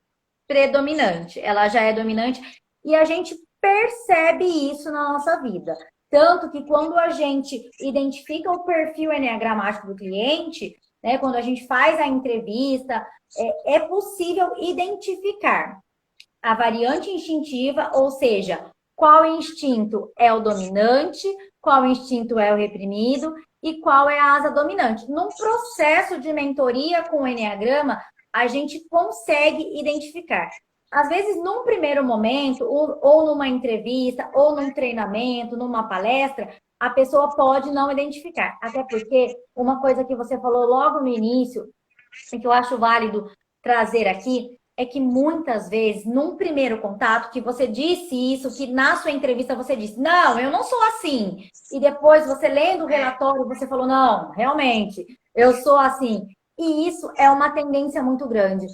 predominante. Ela já é dominante e a gente percebe isso na nossa vida. Tanto que quando a gente identifica o perfil enneagramático do cliente, né, quando a gente faz a entrevista, é possível identificar a variante instintiva, ou seja, qual instinto é o dominante, qual instinto é o reprimido e qual é a asa dominante. Num processo de mentoria com o Enneagrama, a gente consegue identificar. Às vezes, num primeiro momento, ou numa entrevista, ou num treinamento, numa palestra, a pessoa pode não identificar. Até porque uma coisa que você falou logo no início, e que eu acho válido trazer aqui, é que muitas vezes, num primeiro contato, que você disse isso, que na sua entrevista você disse, não, eu não sou assim. E depois, você lendo o relatório, você falou, não, realmente, eu sou assim. E isso é uma tendência muito grande.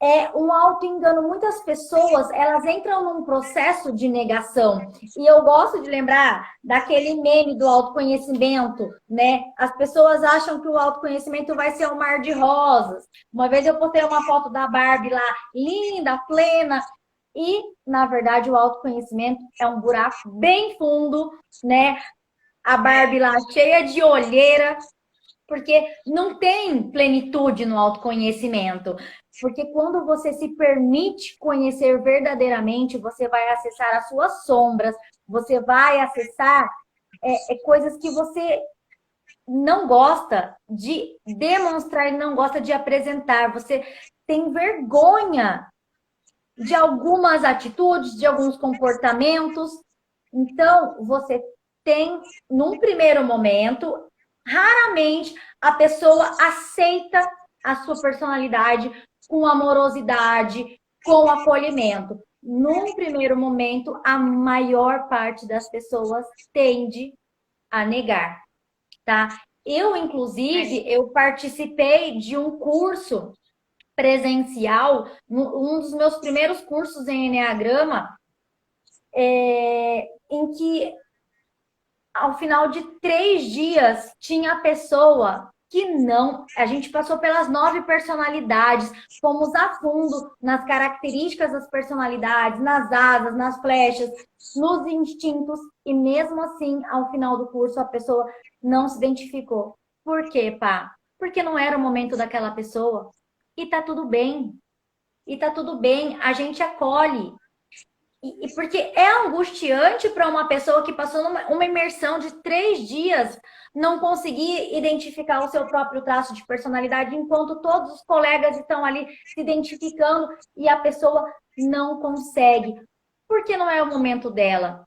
É um auto-engano. Muitas pessoas, elas entram num processo de negação. E eu gosto de lembrar daquele meme do autoconhecimento, né? As pessoas acham que o autoconhecimento vai ser um mar de rosas. Uma vez eu postei uma foto da Barbie lá, linda, plena, e, na verdade, o autoconhecimento é um buraco bem fundo, né? A Barbie lá cheia de olheira, porque não tem plenitude no autoconhecimento. Porque quando você se permite conhecer verdadeiramente, você vai acessar as suas sombras, você vai acessar coisas que você não gosta de demonstrar e não gosta de apresentar. Você tem vergonha de algumas atitudes, de alguns comportamentos. Então, você tem, num primeiro momento, raramente a pessoa aceita a sua personalidade com amorosidade, com acolhimento. Num primeiro momento, a maior parte das pessoas tende a negar, tá? Eu, inclusive, eu participei de um curso presencial, um dos meus primeiros cursos em Enneagrama, em que ao final de 3 dias, tinha a pessoa que não. A gente passou pelas 9 personalidades, fomos a fundo nas características das personalidades, nas asas, nas flechas, nos instintos, e mesmo assim, ao final do curso, a pessoa não se identificou. Por quê, pá? Porque não era o momento daquela pessoa. E tá tudo bem. E tá tudo bem, a gente acolhe. E porque é angustiante para uma pessoa que passou uma imersão de 3 dias não conseguir identificar o seu próprio traço de personalidade, enquanto todos os colegas estão ali se identificando e a pessoa não consegue. Porque não é o momento dela.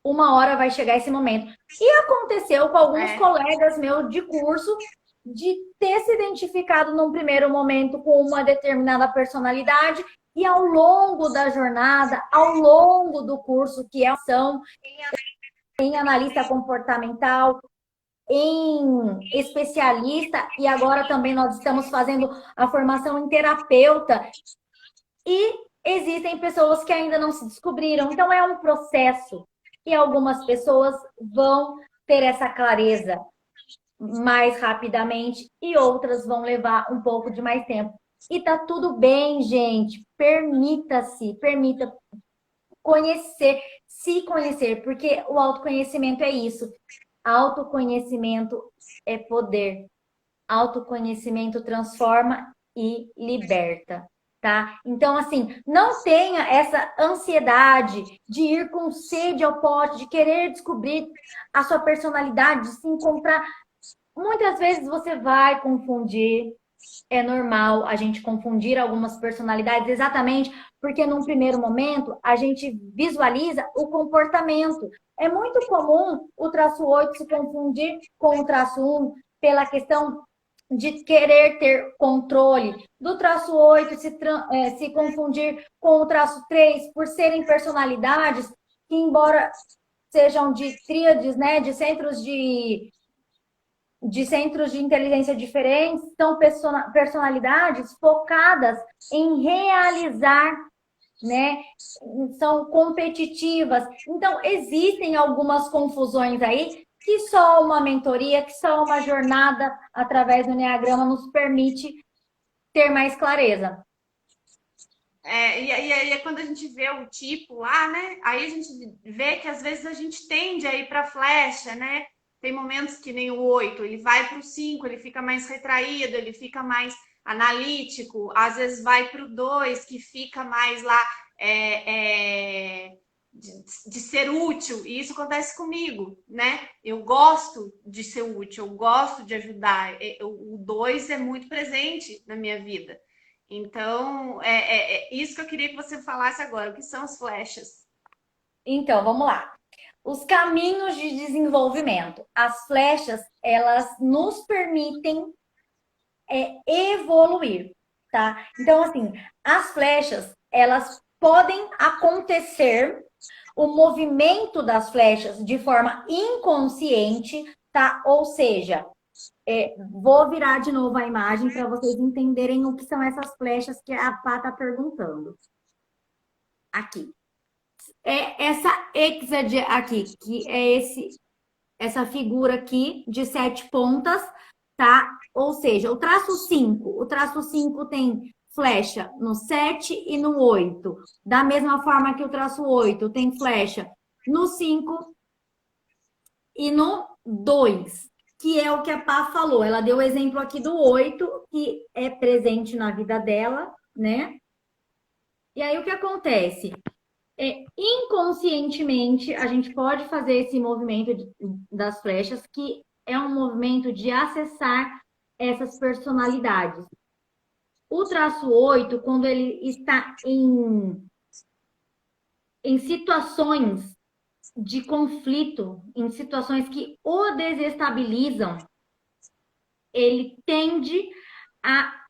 Uma hora vai chegar esse momento. E aconteceu com alguns colegas meus de curso de ter se identificado num primeiro momento com uma determinada personalidade e ao longo da jornada, ao longo do curso, que é ação em analista comportamental, em especialista, e agora também nós estamos fazendo a formação em terapeuta, e existem pessoas que ainda não se descobriram. Então é um processo, e algumas pessoas vão ter essa clareza mais rapidamente e outras vão levar um pouco de mais tempo. E tá tudo bem, gente. Permita-se, permita conhecer, se conhecer, porque o autoconhecimento é isso. Autoconhecimento é poder. Autoconhecimento transforma e liberta, tá? Então, assim, não tenha essa ansiedade de ir com sede ao pote, de querer descobrir a sua personalidade, de se encontrar. Muitas vezes você vai confundir, é normal a gente confundir algumas personalidades, exatamente porque num primeiro momento a gente visualiza o comportamento. É muito comum o traço 8 se confundir com o traço 1 pela questão de querer ter controle, do traço 8 se confundir com o traço 3 por serem personalidades que, embora sejam de tríades, né, de centros de inteligência diferentes, são personalidades focadas em realizar, né? São competitivas. Então, existem algumas confusões aí que só uma mentoria, que só uma jornada através do Enneagrama nos permite ter mais clareza. E aí, quando a gente vê o tipo lá, né? Aí a gente vê que às vezes a gente tende a ir para flecha, né? Tem momentos que nem o 8, ele vai para o 5, ele fica mais retraído, ele fica mais analítico, às vezes vai para o 2, que fica mais lá de ser útil, e isso acontece comigo, né? Eu gosto de ser útil, eu gosto de ajudar. O 2 é muito presente na minha vida. Então, é isso que eu queria que você falasse agora. O que são as flechas? Então, vamos lá. Os caminhos de desenvolvimento. As flechas, elas nos permitem evoluir, tá? Então, assim, as flechas, elas podem acontecer, o movimento das flechas de forma inconsciente, tá? Ou seja, vou virar de novo a imagem para vocês entenderem o que são essas flechas que a Pá tá perguntando. Aqui. Essa hexade aqui, que é essa figura aqui de 7 pontas, tá? Ou seja, o traço 5 tem flecha no 7 e no 8. Da mesma forma que o traço 8 tem flecha no 5 e no 2, que é o que a Pá falou. Ela deu o exemplo aqui do 8, que é presente na vida dela, né? E aí o que acontece? Inconscientemente, a gente pode fazer esse movimento das flechas, que é um movimento de acessar essas personalidades. O traço 8, quando ele está em situações de conflito, em situações que o desestabilizam, ele tende a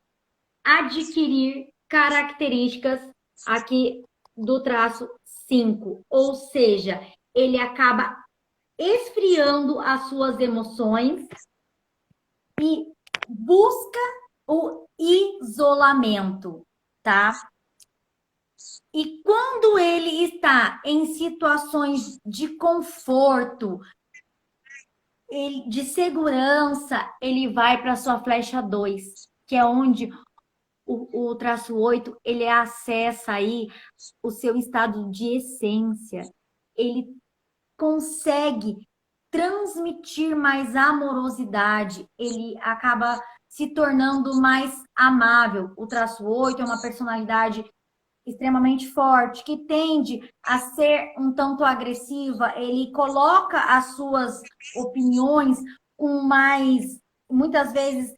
adquirir características aqui do traço 5, ou seja, ele acaba esfriando as suas emoções e busca o isolamento, tá? E quando ele está em situações de conforto, de segurança, ele vai para a sua flecha 2, que é onde o traço 8, ele acessa aí o seu estado de essência. Ele consegue transmitir mais amorosidade, ele acaba se tornando mais amável. O traço 8 é uma personalidade extremamente forte, que tende a ser um tanto agressiva, ele coloca as suas opiniões com mais, muitas vezes,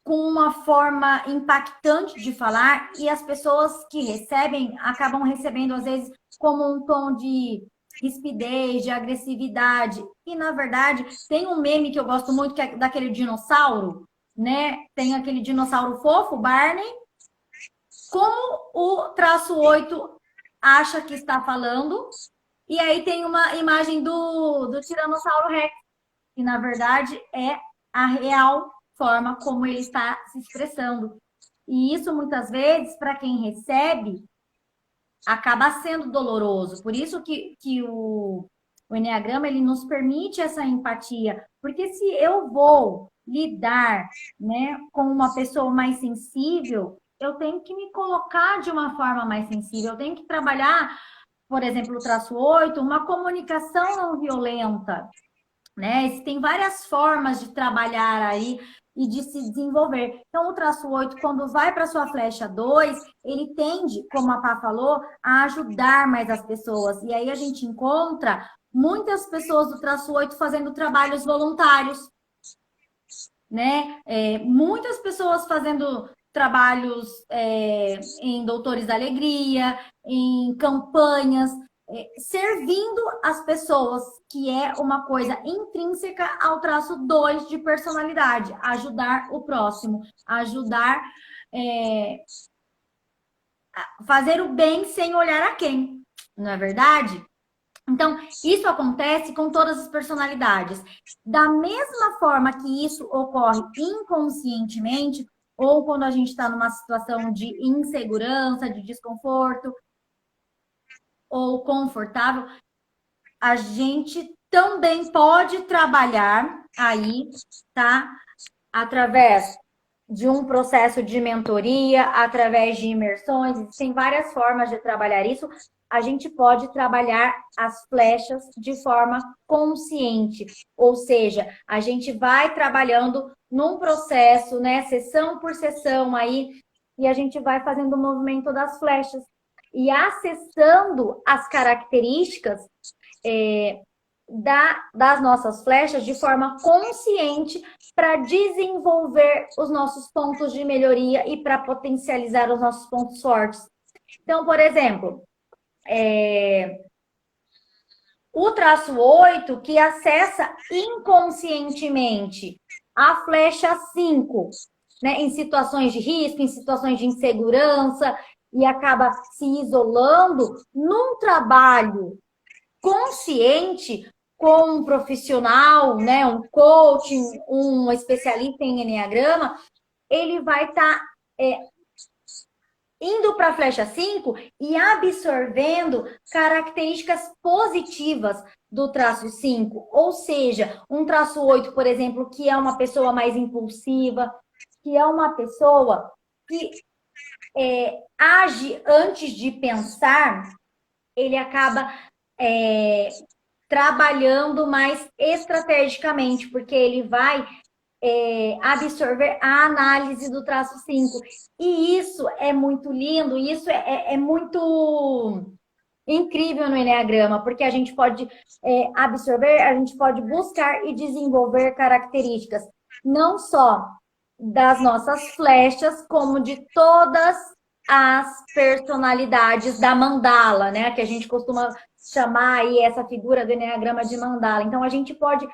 com uma forma impactante de falar, e as pessoas que recebem acabam recebendo, às vezes, como um tom de rispidez, de agressividade. E, na verdade, tem um meme que eu gosto muito, que é daquele dinossauro, né? Tem aquele dinossauro fofo, Barney, como o traço 8 acha que está falando, e aí tem uma imagem do Tiranossauro Rex, que, na verdade, é a real forma como ele está se expressando. E isso, muitas vezes, para quem recebe, acaba sendo doloroso. Por isso que o Enneagrama, ele nos permite essa empatia. Porque se eu vou lidar, né, com uma pessoa mais sensível, eu tenho que me colocar de uma forma mais sensível. Eu tenho que trabalhar, por exemplo, o traço 8, uma comunicação não violenta, né? Existem várias formas de trabalhar aí e de se desenvolver. Então, o traço 8, quando vai para sua flecha 2, ele tende, como a Pá falou, a ajudar mais as pessoas. E aí a gente encontra muitas pessoas do traço 8 fazendo trabalhos voluntários, né? Muitas pessoas fazendo trabalhos em Doutores da Alegria, em campanhas, servindo as pessoas, que é uma coisa intrínseca ao traço 2 de personalidade, ajudar o próximo, ajudar, fazer o bem sem olhar a quem, não é verdade? Então, isso acontece com todas as personalidades. Da mesma forma que isso ocorre inconscientemente, ou quando a gente está numa situação de insegurança, de desconforto, ou confortável, a gente também pode trabalhar aí, tá? Através de um processo de mentoria, através de imersões, existem várias formas de trabalhar isso. A gente pode trabalhar as flechas de forma consciente, ou seja, a gente vai trabalhando num processo, né, sessão por sessão aí, e a gente vai fazendo o movimento das flechas. e acessando as características das nossas flechas de forma consciente para desenvolver os nossos pontos de melhoria e para potencializar os nossos pontos fortes. Então, por exemplo, o traço 8, que acessa inconscientemente a flecha 5, né, em situações de risco, em situações de insegurança, e acaba se isolando num trabalho consciente com um profissional, né, um coach, um especialista em enneagrama, ele vai estar indo para a flecha 5 e absorvendo características positivas do traço 5. Ou seja, um traço 8, por exemplo, que é uma pessoa mais impulsiva, que é uma pessoa que age antes de pensar, ele acaba trabalhando mais estrategicamente, porque ele vai absorver a análise do traço 5. E isso é muito lindo, isso é muito incrível no Enneagrama, porque a gente pode absorver, a gente pode buscar e desenvolver características, não só das nossas flechas, como de todas as personalidades da mandala, né? Que a gente costuma chamar aí essa figura do Enneagrama de mandala. Então, a gente pode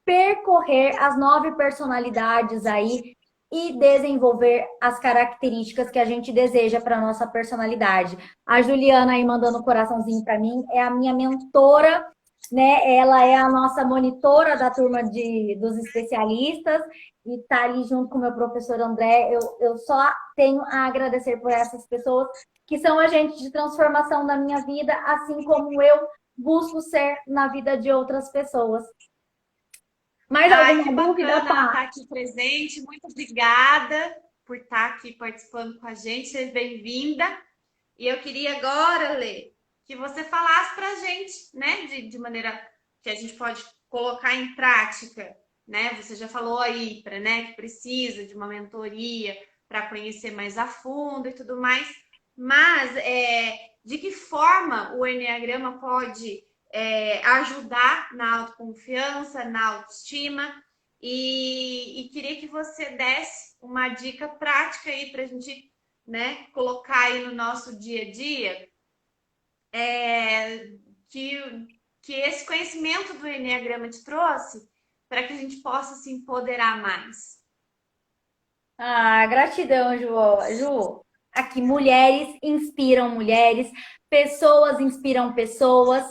percorrer as 9 personalidades aí e desenvolver as características que a gente deseja para nossa personalidade. A Juliana aí mandando um coraçãozinho para mim, é a minha mentora, né? Ela é a nossa monitora da turma dos especialistas e tá ali junto com o meu professor André. Eu só tenho a agradecer por essas pessoas que são agentes de transformação na minha vida, assim como eu busco ser na vida de outras pessoas. Mais alguma que dúvida, bacana ela Pá? estar aqui presente. Muito obrigada por estar aqui participando com a gente. Seja bem-vinda. E eu queria agora, Lê, que você falasse para a gente, né, de maneira que a gente pode colocar em prática, né? Você já falou aí, né, que precisa de uma mentoria para conhecer mais a fundo e tudo mais, mas de que forma o Enneagrama pode ajudar na autoconfiança, na autoestima, e queria que você desse uma dica prática aí para a gente, né, colocar aí no nosso dia a dia, que esse conhecimento do Enneagrama te trouxe para que a gente possa se empoderar mais. Gratidão, Ju. Aqui, mulheres inspiram mulheres, pessoas inspiram pessoas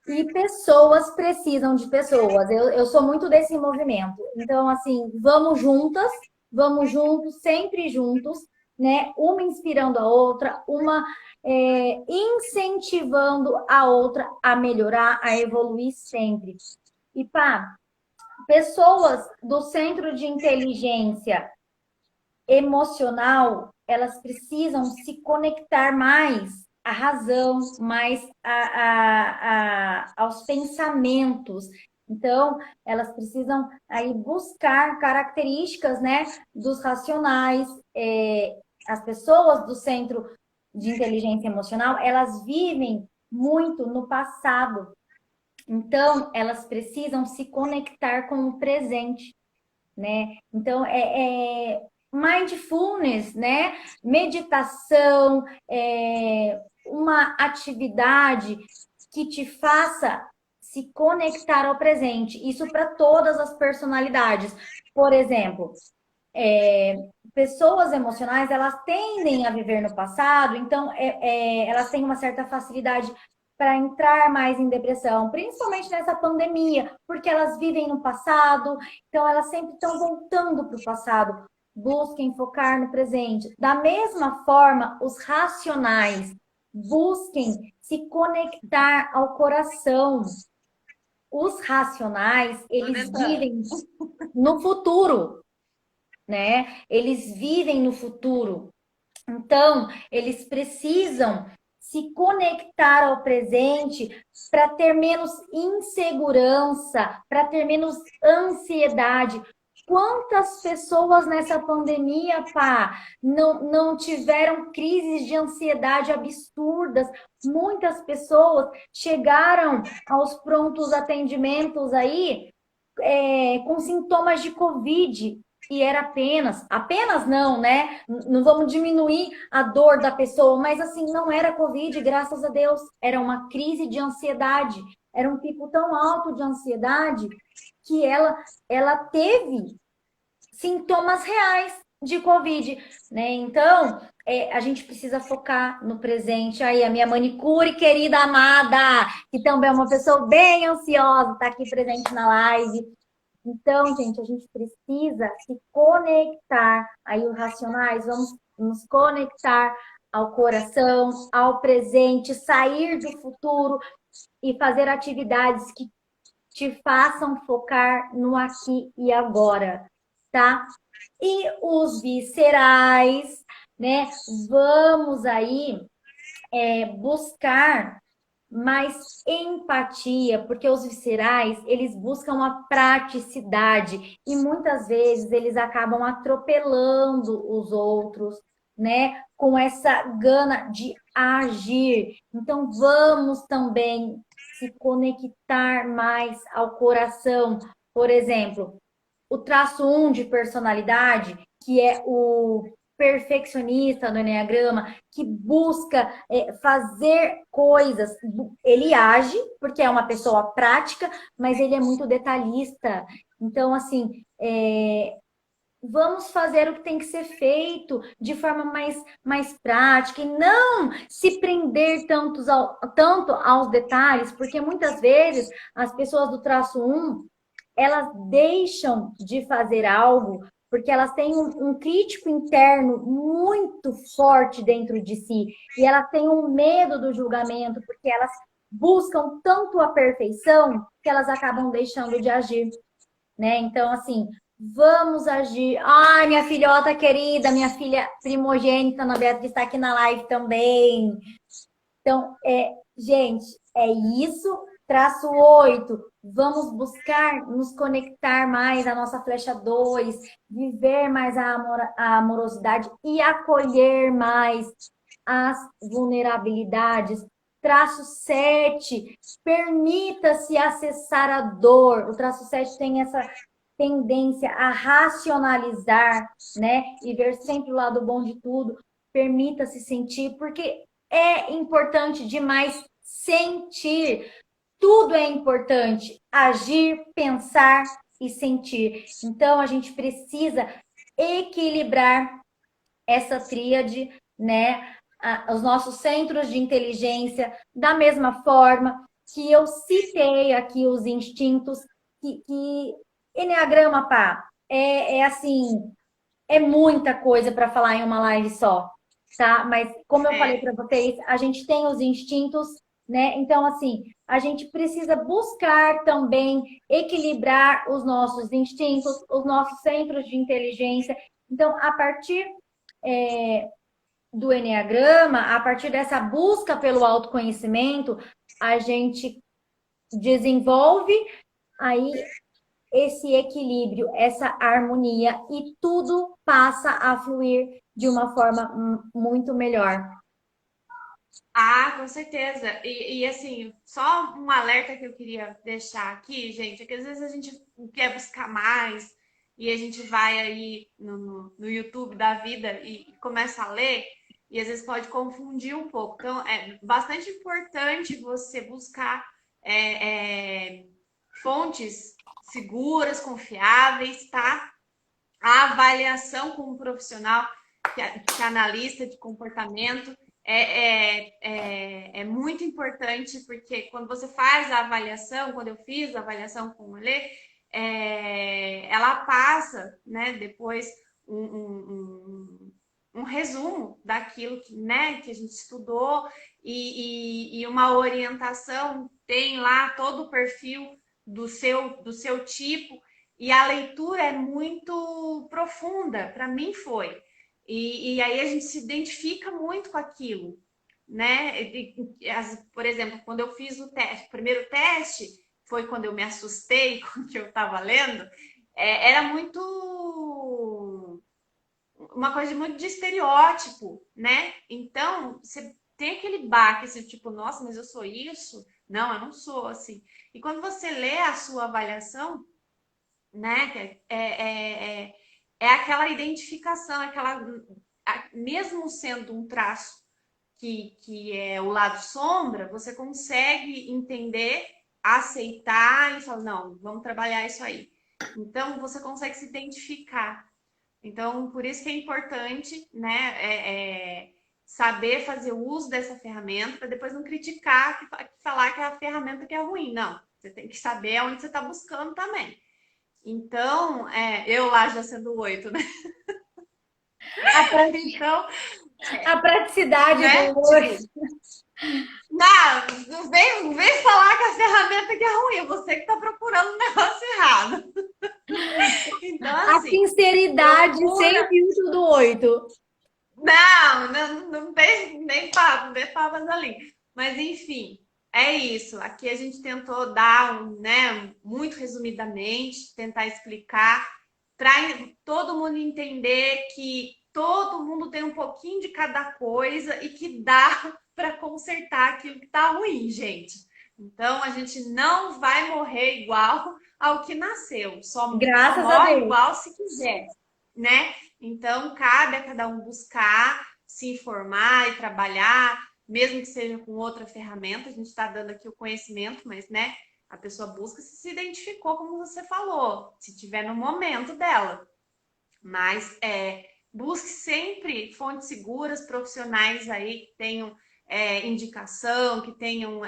e pessoas precisam de pessoas. Eu sou muito desse movimento. Então, assim, vamos juntos, sempre juntos, né? Uma inspirando a outra, uma incentivando a outra a melhorar, a evoluir sempre. E pá, pessoas do Centro de Inteligência Emocional, elas precisam se conectar mais à razão, mais aos pensamentos. Então, elas precisam aí buscar características, né, dos racionais. As pessoas do Centro de Inteligência Emocional, elas vivem muito no passado. Então, elas precisam se conectar com o presente, né? Então, mindfulness, né? Meditação, uma atividade que te faça se conectar ao presente. Isso para todas as personalidades. Por exemplo, pessoas emocionais, elas tendem a viver no passado, então elas têm uma certa facilidade para entrar mais em depressão, principalmente nessa pandemia, porque elas vivem no passado, então elas sempre estão voltando para o passado. Busquem focar no presente. Da mesma forma, os racionais busquem se conectar ao coração. Os racionais, eles vivem no futuro, né? Eles vivem no futuro. Então, eles precisam se conectar ao presente para ter menos insegurança, para ter menos ansiedade, Quantas pessoas nessa pandemia, pá, não tiveram crises de ansiedade absurdas? Muitas pessoas chegaram aos prontos atendimentos aí com sintomas de Covid. E era apenas não, né? Não vamos diminuir a dor da pessoa, mas assim, não era Covid, graças a Deus. Era uma crise de ansiedade. Era um pico tão alto de ansiedade que ela teve sintomas reais de Covid, né? Então, a gente precisa focar no presente. Aí, a minha manicure querida amada, que também é uma pessoa bem ansiosa, está aqui presente na live. Então, gente, a gente precisa se conectar. Aí, os racionais, vamos nos conectar ao coração, ao presente, sair do futuro e fazer atividades que te façam focar no aqui e agora, tá? E os viscerais, né? Vamos aí buscar mais empatia, porque os viscerais, eles buscam a praticidade e muitas vezes eles acabam atropelando os outros, né? Com essa gana de agir. Então vamos também se conectar mais ao coração. Por exemplo, o traço 1 de personalidade, que é o perfeccionista do Enneagrama, que busca fazer coisas. Ele age, porque é uma pessoa prática, mas ele é muito detalhista. Então, assim, vamos fazer o que tem que ser feito de forma mais prática e não se prender tanto aos detalhes, porque muitas vezes as pessoas do traço 1 elas deixam de fazer algo porque elas têm um crítico interno muito forte dentro de si e elas têm um medo do julgamento porque elas buscam tanto a perfeição que elas acabam deixando de agir, né? Então, assim, vamos agir. Ai, minha filhota querida, minha filha primogênita, Ana Beatriz, está aqui na live também. Então, gente, é isso. Traço 8. Vamos buscar nos conectar mais à nossa flecha 2, viver mais a amorosidade e acolher mais as vulnerabilidades. Traço 7. Permita-se acessar a dor. O traço 7 tem essa tendência a racionalizar, né? E ver sempre o lado bom de tudo. Permita-se sentir, porque é importante demais sentir. Tudo é importante. Agir, pensar e sentir. Então, a gente precisa equilibrar essa tríade, né? Os nossos centros de inteligência, da mesma forma que eu citei aqui os instintos, que Enneagrama, pá, assim, é muita coisa para falar em uma live só, tá? Mas como eu falei para vocês, a gente tem os instintos, né? Então, assim, a gente precisa buscar também equilibrar os nossos instintos, os nossos centros de inteligência. Então, a partir do Enneagrama, a partir dessa busca pelo autoconhecimento, a gente desenvolve aí esse equilíbrio, essa harmonia e tudo passa a fluir de uma forma muito melhor. Ah, com certeza. Assim, só um alerta que eu queria deixar aqui, gente, é que às vezes a gente quer buscar mais e a gente vai aí no YouTube da vida e começa a ler e às vezes pode confundir um pouco. Então, é bastante importante você buscar fontes seguras, confiáveis, tá? A avaliação com um profissional que é analista de comportamento é muito importante, porque quando você faz a avaliação, quando eu fiz a avaliação com o Lê, ela passa, né, depois um resumo daquilo que a gente estudou e uma orientação, tem lá todo o perfil do seu tipo, e a leitura é muito profunda, para mim foi. E aí a gente se identifica muito com aquilo, né? Por exemplo, quando eu fiz o primeiro teste, foi quando eu me assustei com o que eu estava lendo, era muito uma coisa muito de estereótipo, né? Então, você tem aquele baque, assim, tipo, nossa, mas eu sou isso? Não, eu não sou assim. E quando você lê a sua avaliação, né, é aquela identificação, mesmo sendo um traço que é o lado sombra, você consegue entender, aceitar e falar, não, vamos trabalhar isso aí. Então, você consegue se identificar. Então, por isso que é importante, né, saber fazer uso dessa ferramenta para depois não criticar, falar que é a ferramenta que é ruim. Não, você tem que saber aonde você está buscando também. Então, eu lá já sendo 8, né? Então, A praticidade né? do Tipo, hoje. não vem falar que a ferramenta que é ruim, é você que está procurando um negócio errado. Então, A assim, sinceridade sem procura. filtro do 8. Não tem nem papo, não tem papas ali. Mas, enfim, é isso. Aqui a gente tentou dar, né, muito resumidamente, tentar explicar para todo mundo entender que todo mundo tem um pouquinho de cada coisa e que dá para consertar aquilo que está ruim, gente. Então, a gente não vai morrer igual ao que nasceu. Só Graças a morre Deus. igual se quiser, né? Então, cabe a cada um buscar, se informar e trabalhar, mesmo que seja com outra ferramenta. A gente está dando aqui o conhecimento, mas, né, a pessoa busca se identificou, como você falou, se tiver no momento dela. Mas busque sempre fontes seguras, profissionais aí que tenham indicação, que tenham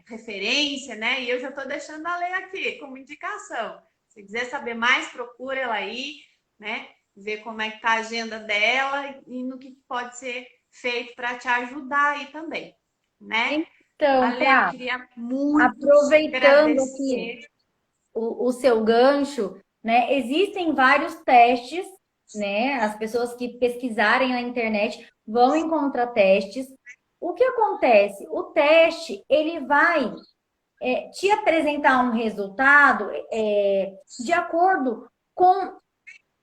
referência, né? E eu já estou deixando a lei aqui como indicação. Se quiser saber mais, procura ela aí, né? Ver como é que tá a agenda dela e no que pode ser feito para te ajudar aí também, né? Então, Ale, eu Pra, queria muito aproveitando aqui agradecer. o seu gancho, né? Existem vários testes, né? As pessoas que pesquisarem na internet vão encontrar testes. O que acontece? O teste, ele vai te apresentar um resultado de acordo com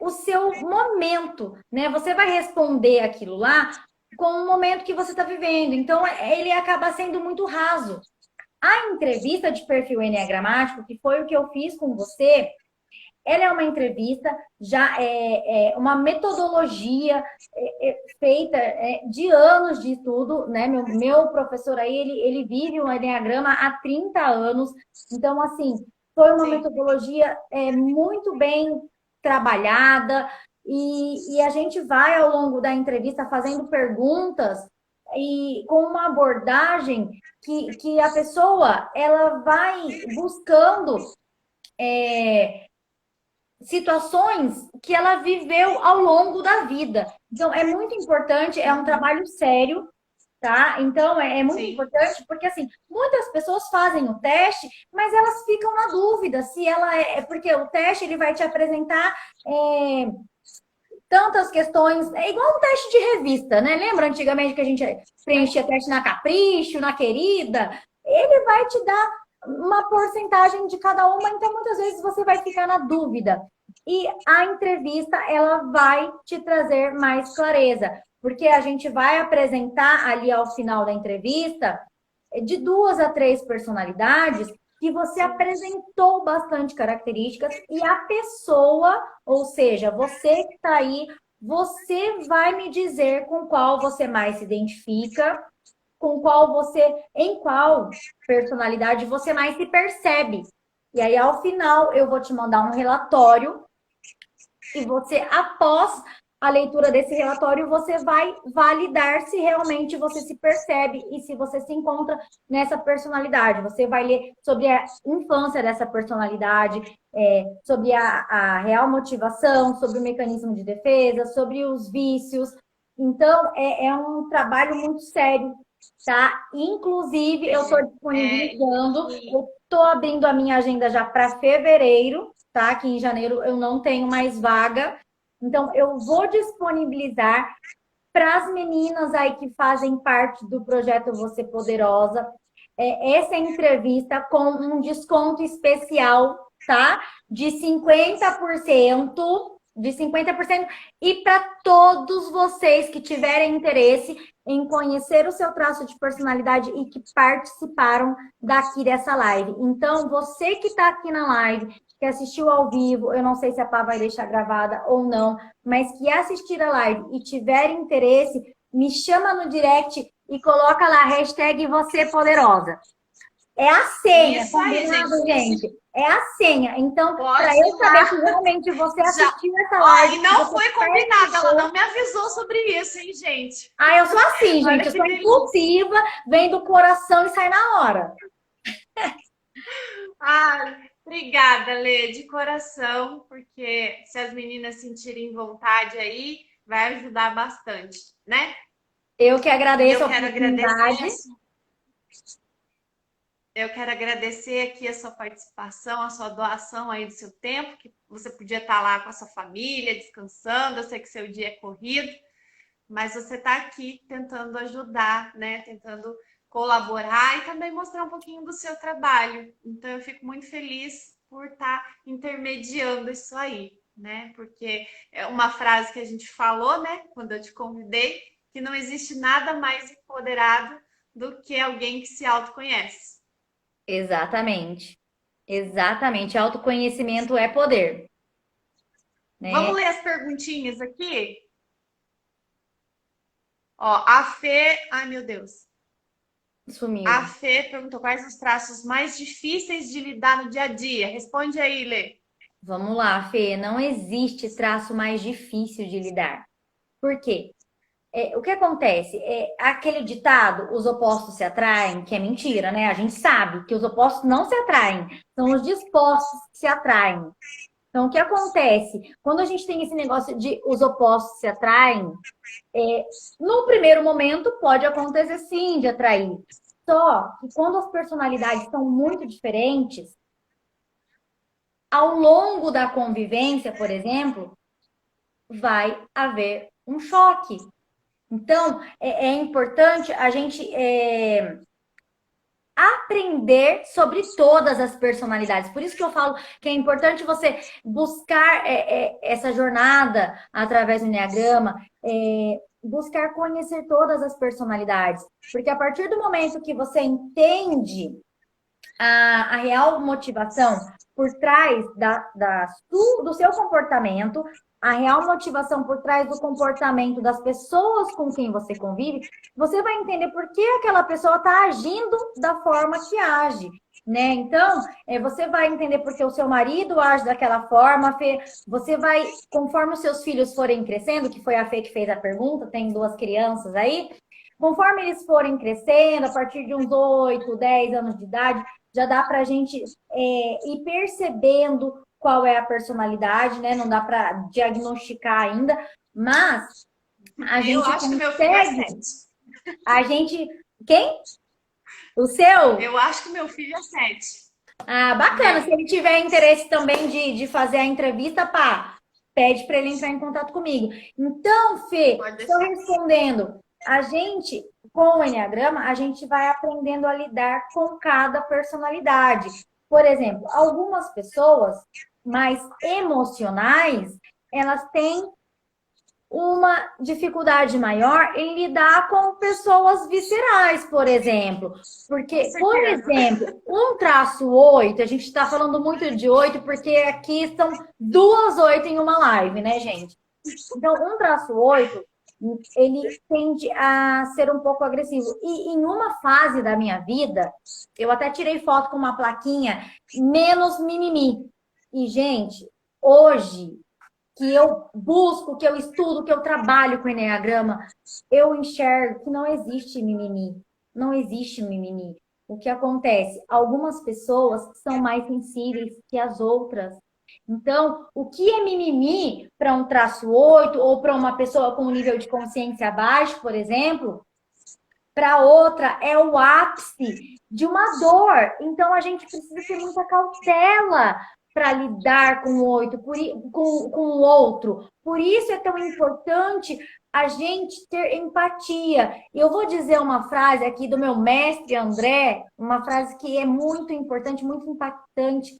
o seu momento, né? Você vai responder aquilo lá com o momento que você está vivendo. Então, ele acaba sendo muito raso. A entrevista de perfil enneagramático, que foi o que eu fiz com você, ela é uma entrevista, já é uma metodologia feita de anos de estudo, né? Meu professor aí, ele vive o enneagrama há 30 anos. Então, assim, foi uma Sim, metodologia muito bem trabalhada e a gente vai ao longo da entrevista fazendo perguntas e com uma abordagem que a pessoa ela vai buscando situações que ela viveu ao longo da vida. Então, é muito importante, é um uhum, trabalho sério, tá? Então, é muito sim, importante, porque, assim, muitas pessoas fazem o teste, mas elas ficam na dúvida se ela porque o teste, ele vai te apresentar tantas questões, é igual um teste de revista, né? Lembra antigamente que a gente preenchia teste na Capricho, na Querida? Ele vai te dar uma porcentagem de cada uma, então muitas vezes você vai ficar na dúvida. E a entrevista, ela vai te trazer mais clareza, porque a gente vai apresentar ali ao final da entrevista de 2 a 3 personalidades que você sim. apresentou bastante características e a pessoa, ou seja, você que está aí, você vai me dizer com qual você mais se identifica, com qual você, em qual personalidade você mais se percebe. E aí, ao final, eu vou te mandar um relatório e você, após a leitura desse relatório, você vai validar se realmente você se percebe e se você se encontra nessa personalidade. Você vai ler sobre a infância dessa personalidade, sobre a real motivação, sobre o mecanismo de defesa, sobre os vícios. Então, é um trabalho muito sério, tá? Inclusive, eu estou disponibilizando, E eu estou abrindo a minha agenda já para fevereiro, tá? Que em janeiro eu não tenho mais vaga. Então, eu vou disponibilizar para as meninas aí que fazem parte do projeto Você Poderosa essa entrevista com um desconto especial, tá? De 50%, e para todos vocês que tiverem interesse em conhecer o seu traço de personalidade e que participaram daqui dessa live. Então, você que está aqui na live, que assistiu ao vivo, eu não sei se a Pá vai deixar gravada ou não, mas que assistir a live e tiver interesse, me chama no direct e coloca lá a hashtag você poderosa. É a senha, Isso aí, combinado, gente. gente? É a senha. Então, Pode para eu ir saber lá. que realmente você assistiu essa Ó, live. e não você foi combinado, ela participou. não me avisou sobre isso, hein, gente? Ah, eu sou assim, Olha gente. Eu que sou delícia. impulsiva, vem do coração e sai na hora. Ai, obrigada, Lê, de coração, porque se as meninas sentirem vontade aí, vai ajudar bastante, né? Eu que E agradeço a oportunidade. Eu quero agradecer aqui a sua participação, a sua doação aí do seu tempo, que você podia estar lá com a sua família, descansando. Eu sei que seu dia é corrido, mas você está aqui tentando ajudar, né? Tentando colaborar e também mostrar um pouquinho do seu trabalho. Então, eu fico muito feliz por estar intermediando isso aí, né? Porque é uma frase que a gente falou, né? Quando eu te convidei, que não existe nada mais empoderado do que alguém que se autoconhece. Exatamente. Exatamente. Autoconhecimento é poder, né? Vamos ler as perguntinhas aqui? Ó, a Fê. Ai, meu Deus. A Sumiu. Fê perguntou quais os traços mais difíceis de lidar no dia a dia. Responde aí, Lê. Vamos lá, Fê. Não existe traço mais difícil de lidar. Por quê? O que acontece? Aquele ditado, os opostos se atraem, que é mentira, né? A gente sabe que os opostos não se atraem, são os dispostos que se atraem. Então, o que acontece? Quando a gente tem esse negócio de os opostos se atraem, no primeiro momento pode acontecer sim de atrair. Só que quando as personalidades são muito diferentes, ao longo da convivência, por exemplo, vai haver um choque. Então, é importante a gente aprender sobre todas as personalidades. Por isso que eu falo que é importante você buscar essa jornada através do Enneagrama, buscar conhecer todas as personalidades. Porque a partir do momento que você entende a real motivação por trás do seu comportamento, a real motivação por trás do comportamento das pessoas com quem você convive, você vai entender por que aquela pessoa está agindo da forma que age. Né? Então, você vai entender porque o seu marido age daquela forma, Fê. Você vai, conforme os seus filhos forem crescendo, que foi a Fê que fez a pergunta, tem 2 crianças aí, conforme eles forem crescendo, a partir de uns 8, 10 anos de idade, já dá para a gente ir percebendo qual é a personalidade, né? Não dá para diagnosticar ainda, mas a gente Eu acho que meu filho é 7. A gente. Quem? O seu? Eu acho que meu filho é 7. Ah, bacana. Se ele tiver interesse também de fazer a entrevista, pá, pede para ele entrar em contato comigo. Então, Fê, estou respondendo. A gente, com o Enneagrama, a gente vai aprendendo a lidar com cada personalidade. Por exemplo, algumas pessoas mais emocionais, elas têm uma dificuldade maior em lidar com pessoas viscerais, por exemplo. Porque, por exemplo, um traço 8, a gente está falando muito de 8 porque aqui são 2 8 em uma live, né, gente? Então, um traço 8, ele tende a ser um pouco agressivo. E em uma fase da minha vida, eu até tirei foto com uma plaquinha, menos mimimi. E, gente, hoje que eu busco, que eu estudo, que eu trabalho com o Enneagrama, eu enxergo que não existe mimimi. Não existe mimimi. O que acontece? Algumas pessoas são mais sensíveis que as outras. Então, o que é mimimi para um traço 8 ou para uma pessoa com um nível de consciência baixo, por exemplo, para outra é o ápice de uma dor. Então, a gente precisa ter muita cautela para lidar com o outro, com o outro. Por isso é tão importante a gente ter empatia. E eu vou dizer uma frase aqui do meu mestre André, uma frase que é muito importante, muito impactante,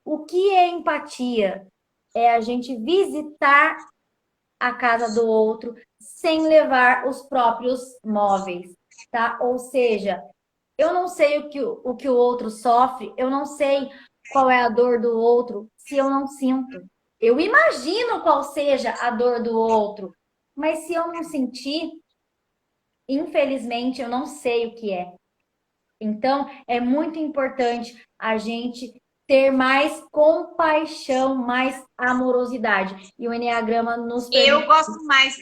O que é empatia? É a gente visitar a casa do outro sem levar os próprios móveis, tá? Ou seja, eu não sei o que o outro sofre, eu não sei qual é a dor do outro se eu não sinto. Eu imagino qual seja a dor do outro, mas se eu não sentir, infelizmente eu não sei o que é. Então, é muito importante a gente ter mais compaixão, mais amorosidade. E o Enneagrama nos Eu permite. gosto mais,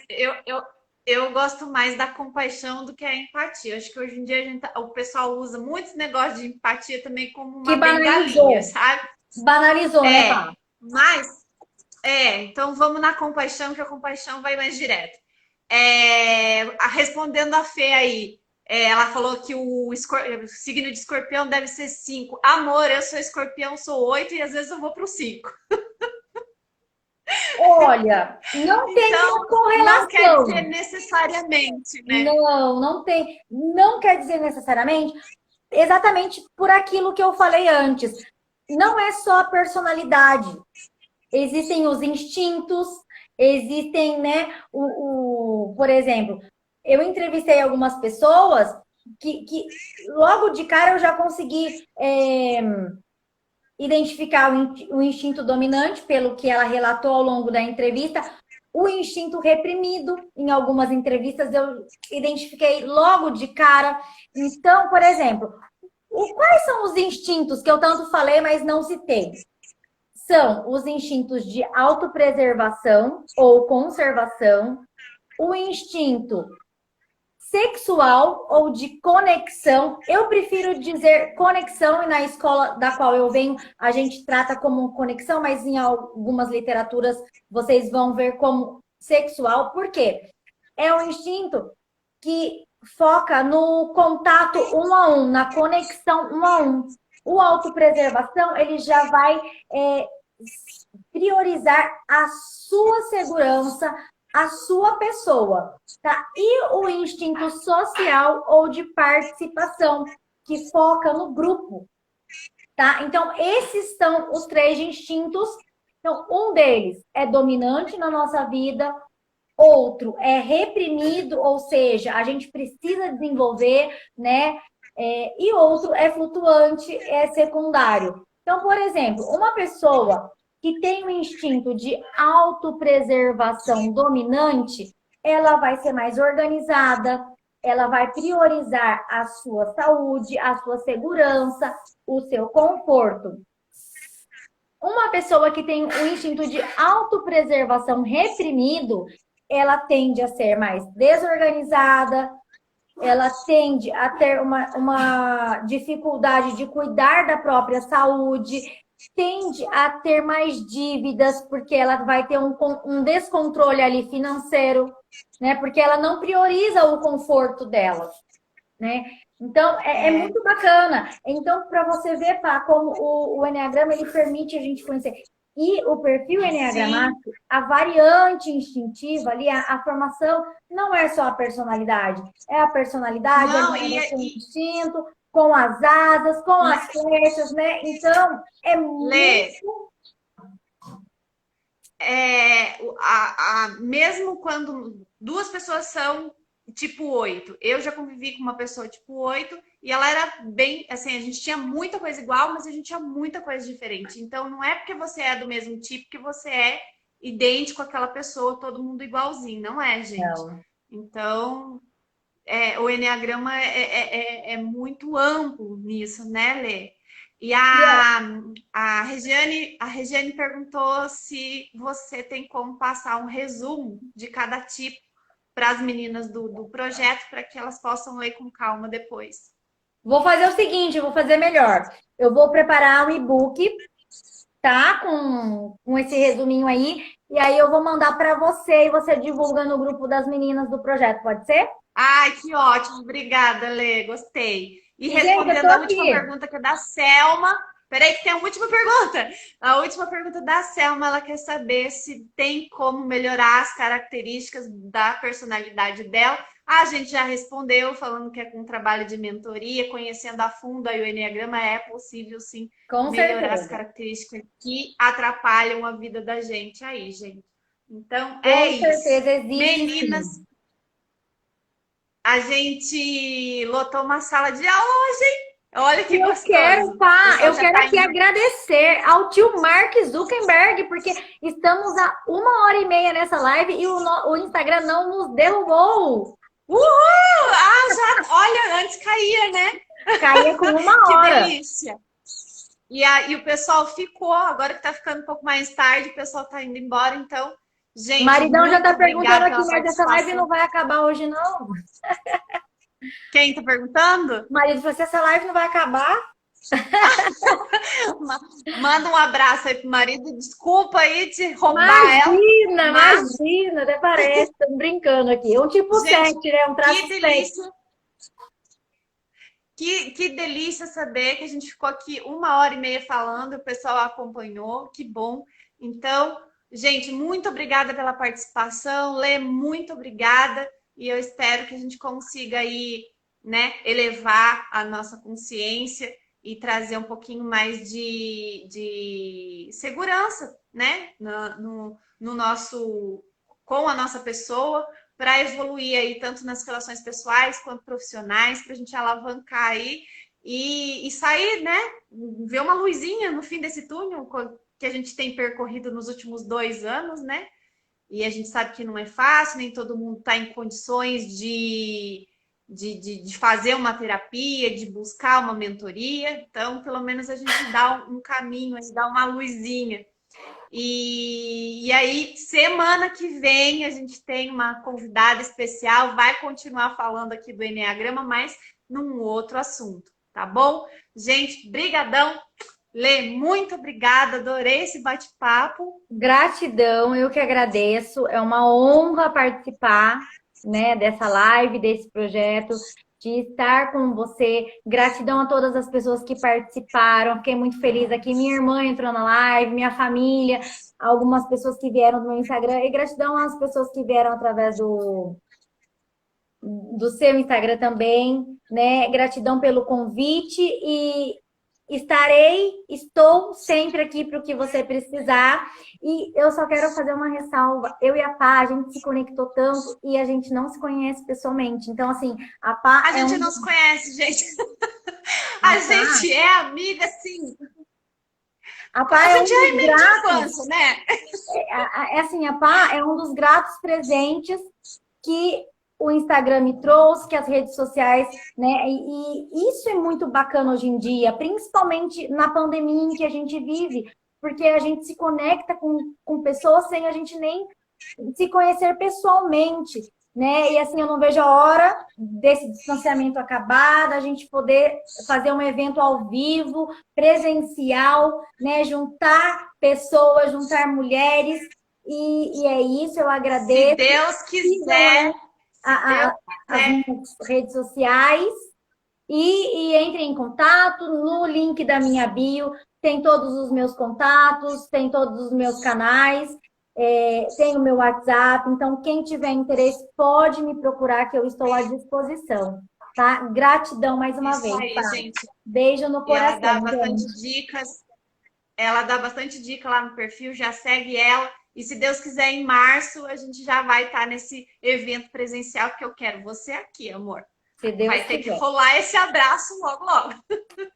eu gosto mais da compaixão do que a empatia. Acho que hoje em dia o pessoal usa muitos negócios de empatia também como Que uma bengalinha, banalizou. sabe? Banalizou, né, É, Pá? mas então vamos na compaixão, que a compaixão vai mais direto. Respondendo a Fê aí, ela falou que o signo de escorpião deve ser 5. Amor, eu sou escorpião, sou 8 e às vezes eu vou para o 5. Olha, não tem Então, uma não quer dizer correlação. necessariamente, né? Não, não tem. Não quer dizer necessariamente exatamente por aquilo que eu falei antes. Não é só a personalidade. Existem os instintos, existem, né? Por exemplo, eu entrevistei algumas pessoas que logo de cara eu já consegui identificar o instinto dominante, pelo que ela relatou ao longo da entrevista, o instinto reprimido, em algumas entrevistas eu identifiquei logo de cara. Então, por exemplo, quais são os instintos que eu tanto falei, mas não citei? São os instintos de autopreservação ou conservação, o instinto sexual ou de conexão. Eu prefiro dizer conexão, e na escola da qual eu venho, a gente trata como conexão, mas em algumas literaturas vocês vão ver como sexual. Por quê? É um instinto que foca no contato um a um, na conexão um a um. O autopreservação, ele já vai priorizar a sua segurança, a sua pessoa, tá? E o instinto social ou de participação, que foca no grupo, tá? Então, esses são os três instintos. Então, um deles é dominante na nossa vida, outro é reprimido, ou seja, a gente precisa desenvolver, né? E outro é flutuante, é secundário. Então, por exemplo, uma pessoa que tem um instinto de autopreservação dominante, ela vai ser mais organizada, ela vai priorizar a sua saúde, a sua segurança, o seu conforto. Uma pessoa que tem o instinto de autopreservação reprimido, ela tende a ser mais desorganizada, ela tende a ter uma dificuldade de cuidar da própria saúde, tende a ter mais dívidas, porque ela vai ter um descontrole ali financeiro, né? Porque ela não prioriza o conforto dela, né? Então, é muito bacana. Então, para você ver, Pá, como o Enneagrama, ele permite a gente conhecer. E o perfil Sim. enneagramático, a variante instintiva ali, a formação, não é só a personalidade. É a personalidade Não, alinhada com o instinto, com as asas, com as flechas, né? Então, é Lê, muito... mesmo quando duas pessoas são tipo 8, eu já convivi com uma pessoa tipo 8 e ela era bem, assim, a gente tinha muita coisa igual, mas a gente tinha muita coisa diferente. Então não é porque você é do mesmo tipo que você é idêntico àquela pessoa, todo mundo igualzinho, não é, gente? Não. Então, o Enneagrama é muito amplo nisso, né, Lê? E a Regiane perguntou se você tem como passar um resumo de cada tipo para as meninas do projeto, para que elas possam ler com calma depois. Vou fazer o seguinte, eu vou fazer melhor. Eu vou preparar um e-book, tá? Com esse resuminho aí. E aí eu vou mandar para você e você divulga no grupo das meninas do projeto, pode ser? Ai, que ótimo, obrigada, Lê, gostei. E E, gente, eu tô respondendo a última aqui. pergunta que é da Selma. Peraí, que tem a última pergunta. A última pergunta da Selma, ela quer saber se tem como melhorar as características da personalidade dela A gente já respondeu, falando que é com trabalho de mentoria, conhecendo a fundo aí o Enneagrama, é possível sim Com melhorar as certeza. características que atrapalham a vida da gente aí, gente. Então é Com isso. certeza existe Meninas, sim. a gente lotou uma sala de aula hoje, hein? Olha que E eu quero, gostoso. O pessoal eu já quero tá aqui indo. agradecer ao tio Mark Zuckerberg, porque estamos há 1 hora e meia nessa live e o Instagram não nos derrubou. Uhul! Ah, já, olha, antes caía, né? Caía com uma Que hora. delícia. E o pessoal ficou, agora que tá ficando um pouco mais tarde, o pessoal tá indo embora, então, O gente, maridão já muito tá perguntando obrigada aqui, pela mas essa live não participação. vai acabar hoje, não. Quem tá perguntando? O marido falou assim, essa live não vai acabar? Manda um abraço aí pro marido, desculpa aí de roubar ela, Imagina, mas, imagina, até parece, estamos brincando aqui. É um tipo gente, 7, né? Um traço que 7. delícia, que delícia saber que a gente ficou aqui 1 hora e meia falando, o pessoal acompanhou, que bom. Então, gente, muito obrigada pela participação, Lê, muito obrigada, e eu espero que a gente consiga aí, né, elevar a nossa consciência e trazer um pouquinho mais de segurança, né, no nosso, com a nossa pessoa, para evoluir aí, tanto nas relações pessoais quanto profissionais, para a gente alavancar aí e sair, né? Ver uma luzinha no fim desse túnel que a gente tem percorrido nos últimos 2 anos, né? E a gente sabe que não é fácil, nem todo mundo está em condições de fazer uma terapia, de buscar uma mentoria. Então, pelo menos a gente dá um caminho, a gente dá uma luzinha. E aí, semana que vem, a gente tem uma convidada especial, vai continuar falando aqui do Enneagrama, mas num outro assunto, tá bom? Gente, brigadão. Lê, muito obrigada, adorei esse bate-papo. Gratidão, eu que agradeço. É uma honra participar, né, dessa live, desse projeto, de estar com você. Gratidão a todas as pessoas que participaram. Fiquei muito feliz aqui. Minha irmã entrou na live, minha família, algumas pessoas que vieram do meu Instagram e gratidão às pessoas que vieram através do seu Instagram também, né? Gratidão pelo convite e estou sempre aqui para o que você precisar. E eu só quero fazer uma ressalva. Eu e a Pá, a gente se conectou tanto e a gente não se conhece pessoalmente. Então, assim, a Pá A é gente um. não se conhece, gente. A A Pá, gente é amiga, sim. a Pá A é um gente é dos amigo de gratos. infância, né? É assim, a Pá é um dos gratos presentes que o Instagram me trouxe, que as redes sociais, né? E isso é muito bacana hoje em dia, principalmente na pandemia em que a gente vive, porque a gente se conecta com pessoas sem a gente nem se conhecer pessoalmente, né? E assim, eu não vejo a hora desse distanciamento acabar, da gente poder fazer um evento ao vivo, presencial, né? Juntar pessoas, juntar mulheres, e é isso, eu Se agradeço. Deus Sigam aí quiser, se Deus as quiser. minhas redes sociais e entrem em contato no link da minha bio. Tem todos os meus contatos, tem todos os meus canais, tem o meu WhatsApp. Então, quem tiver interesse pode me procurar, que eu estou à disposição. Tá? Gratidão mais uma Isso vez, aí, tá? gente. Beijo no E ela dá coração, bastante gente. dicas. Ela dá bastante dica lá no perfil, já segue ela. E se Deus quiser, em março, a gente já vai estar nesse evento presencial, que eu quero você aqui, amor. Se Deus Vai ter que quiser. rolar esse abraço logo, logo.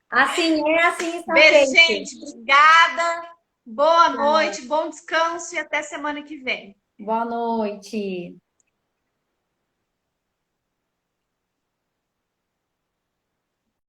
Assim é, assim está Beijo, feito. gente. Obrigada. Boa noite, bom descanso e até semana que vem. Boa noite.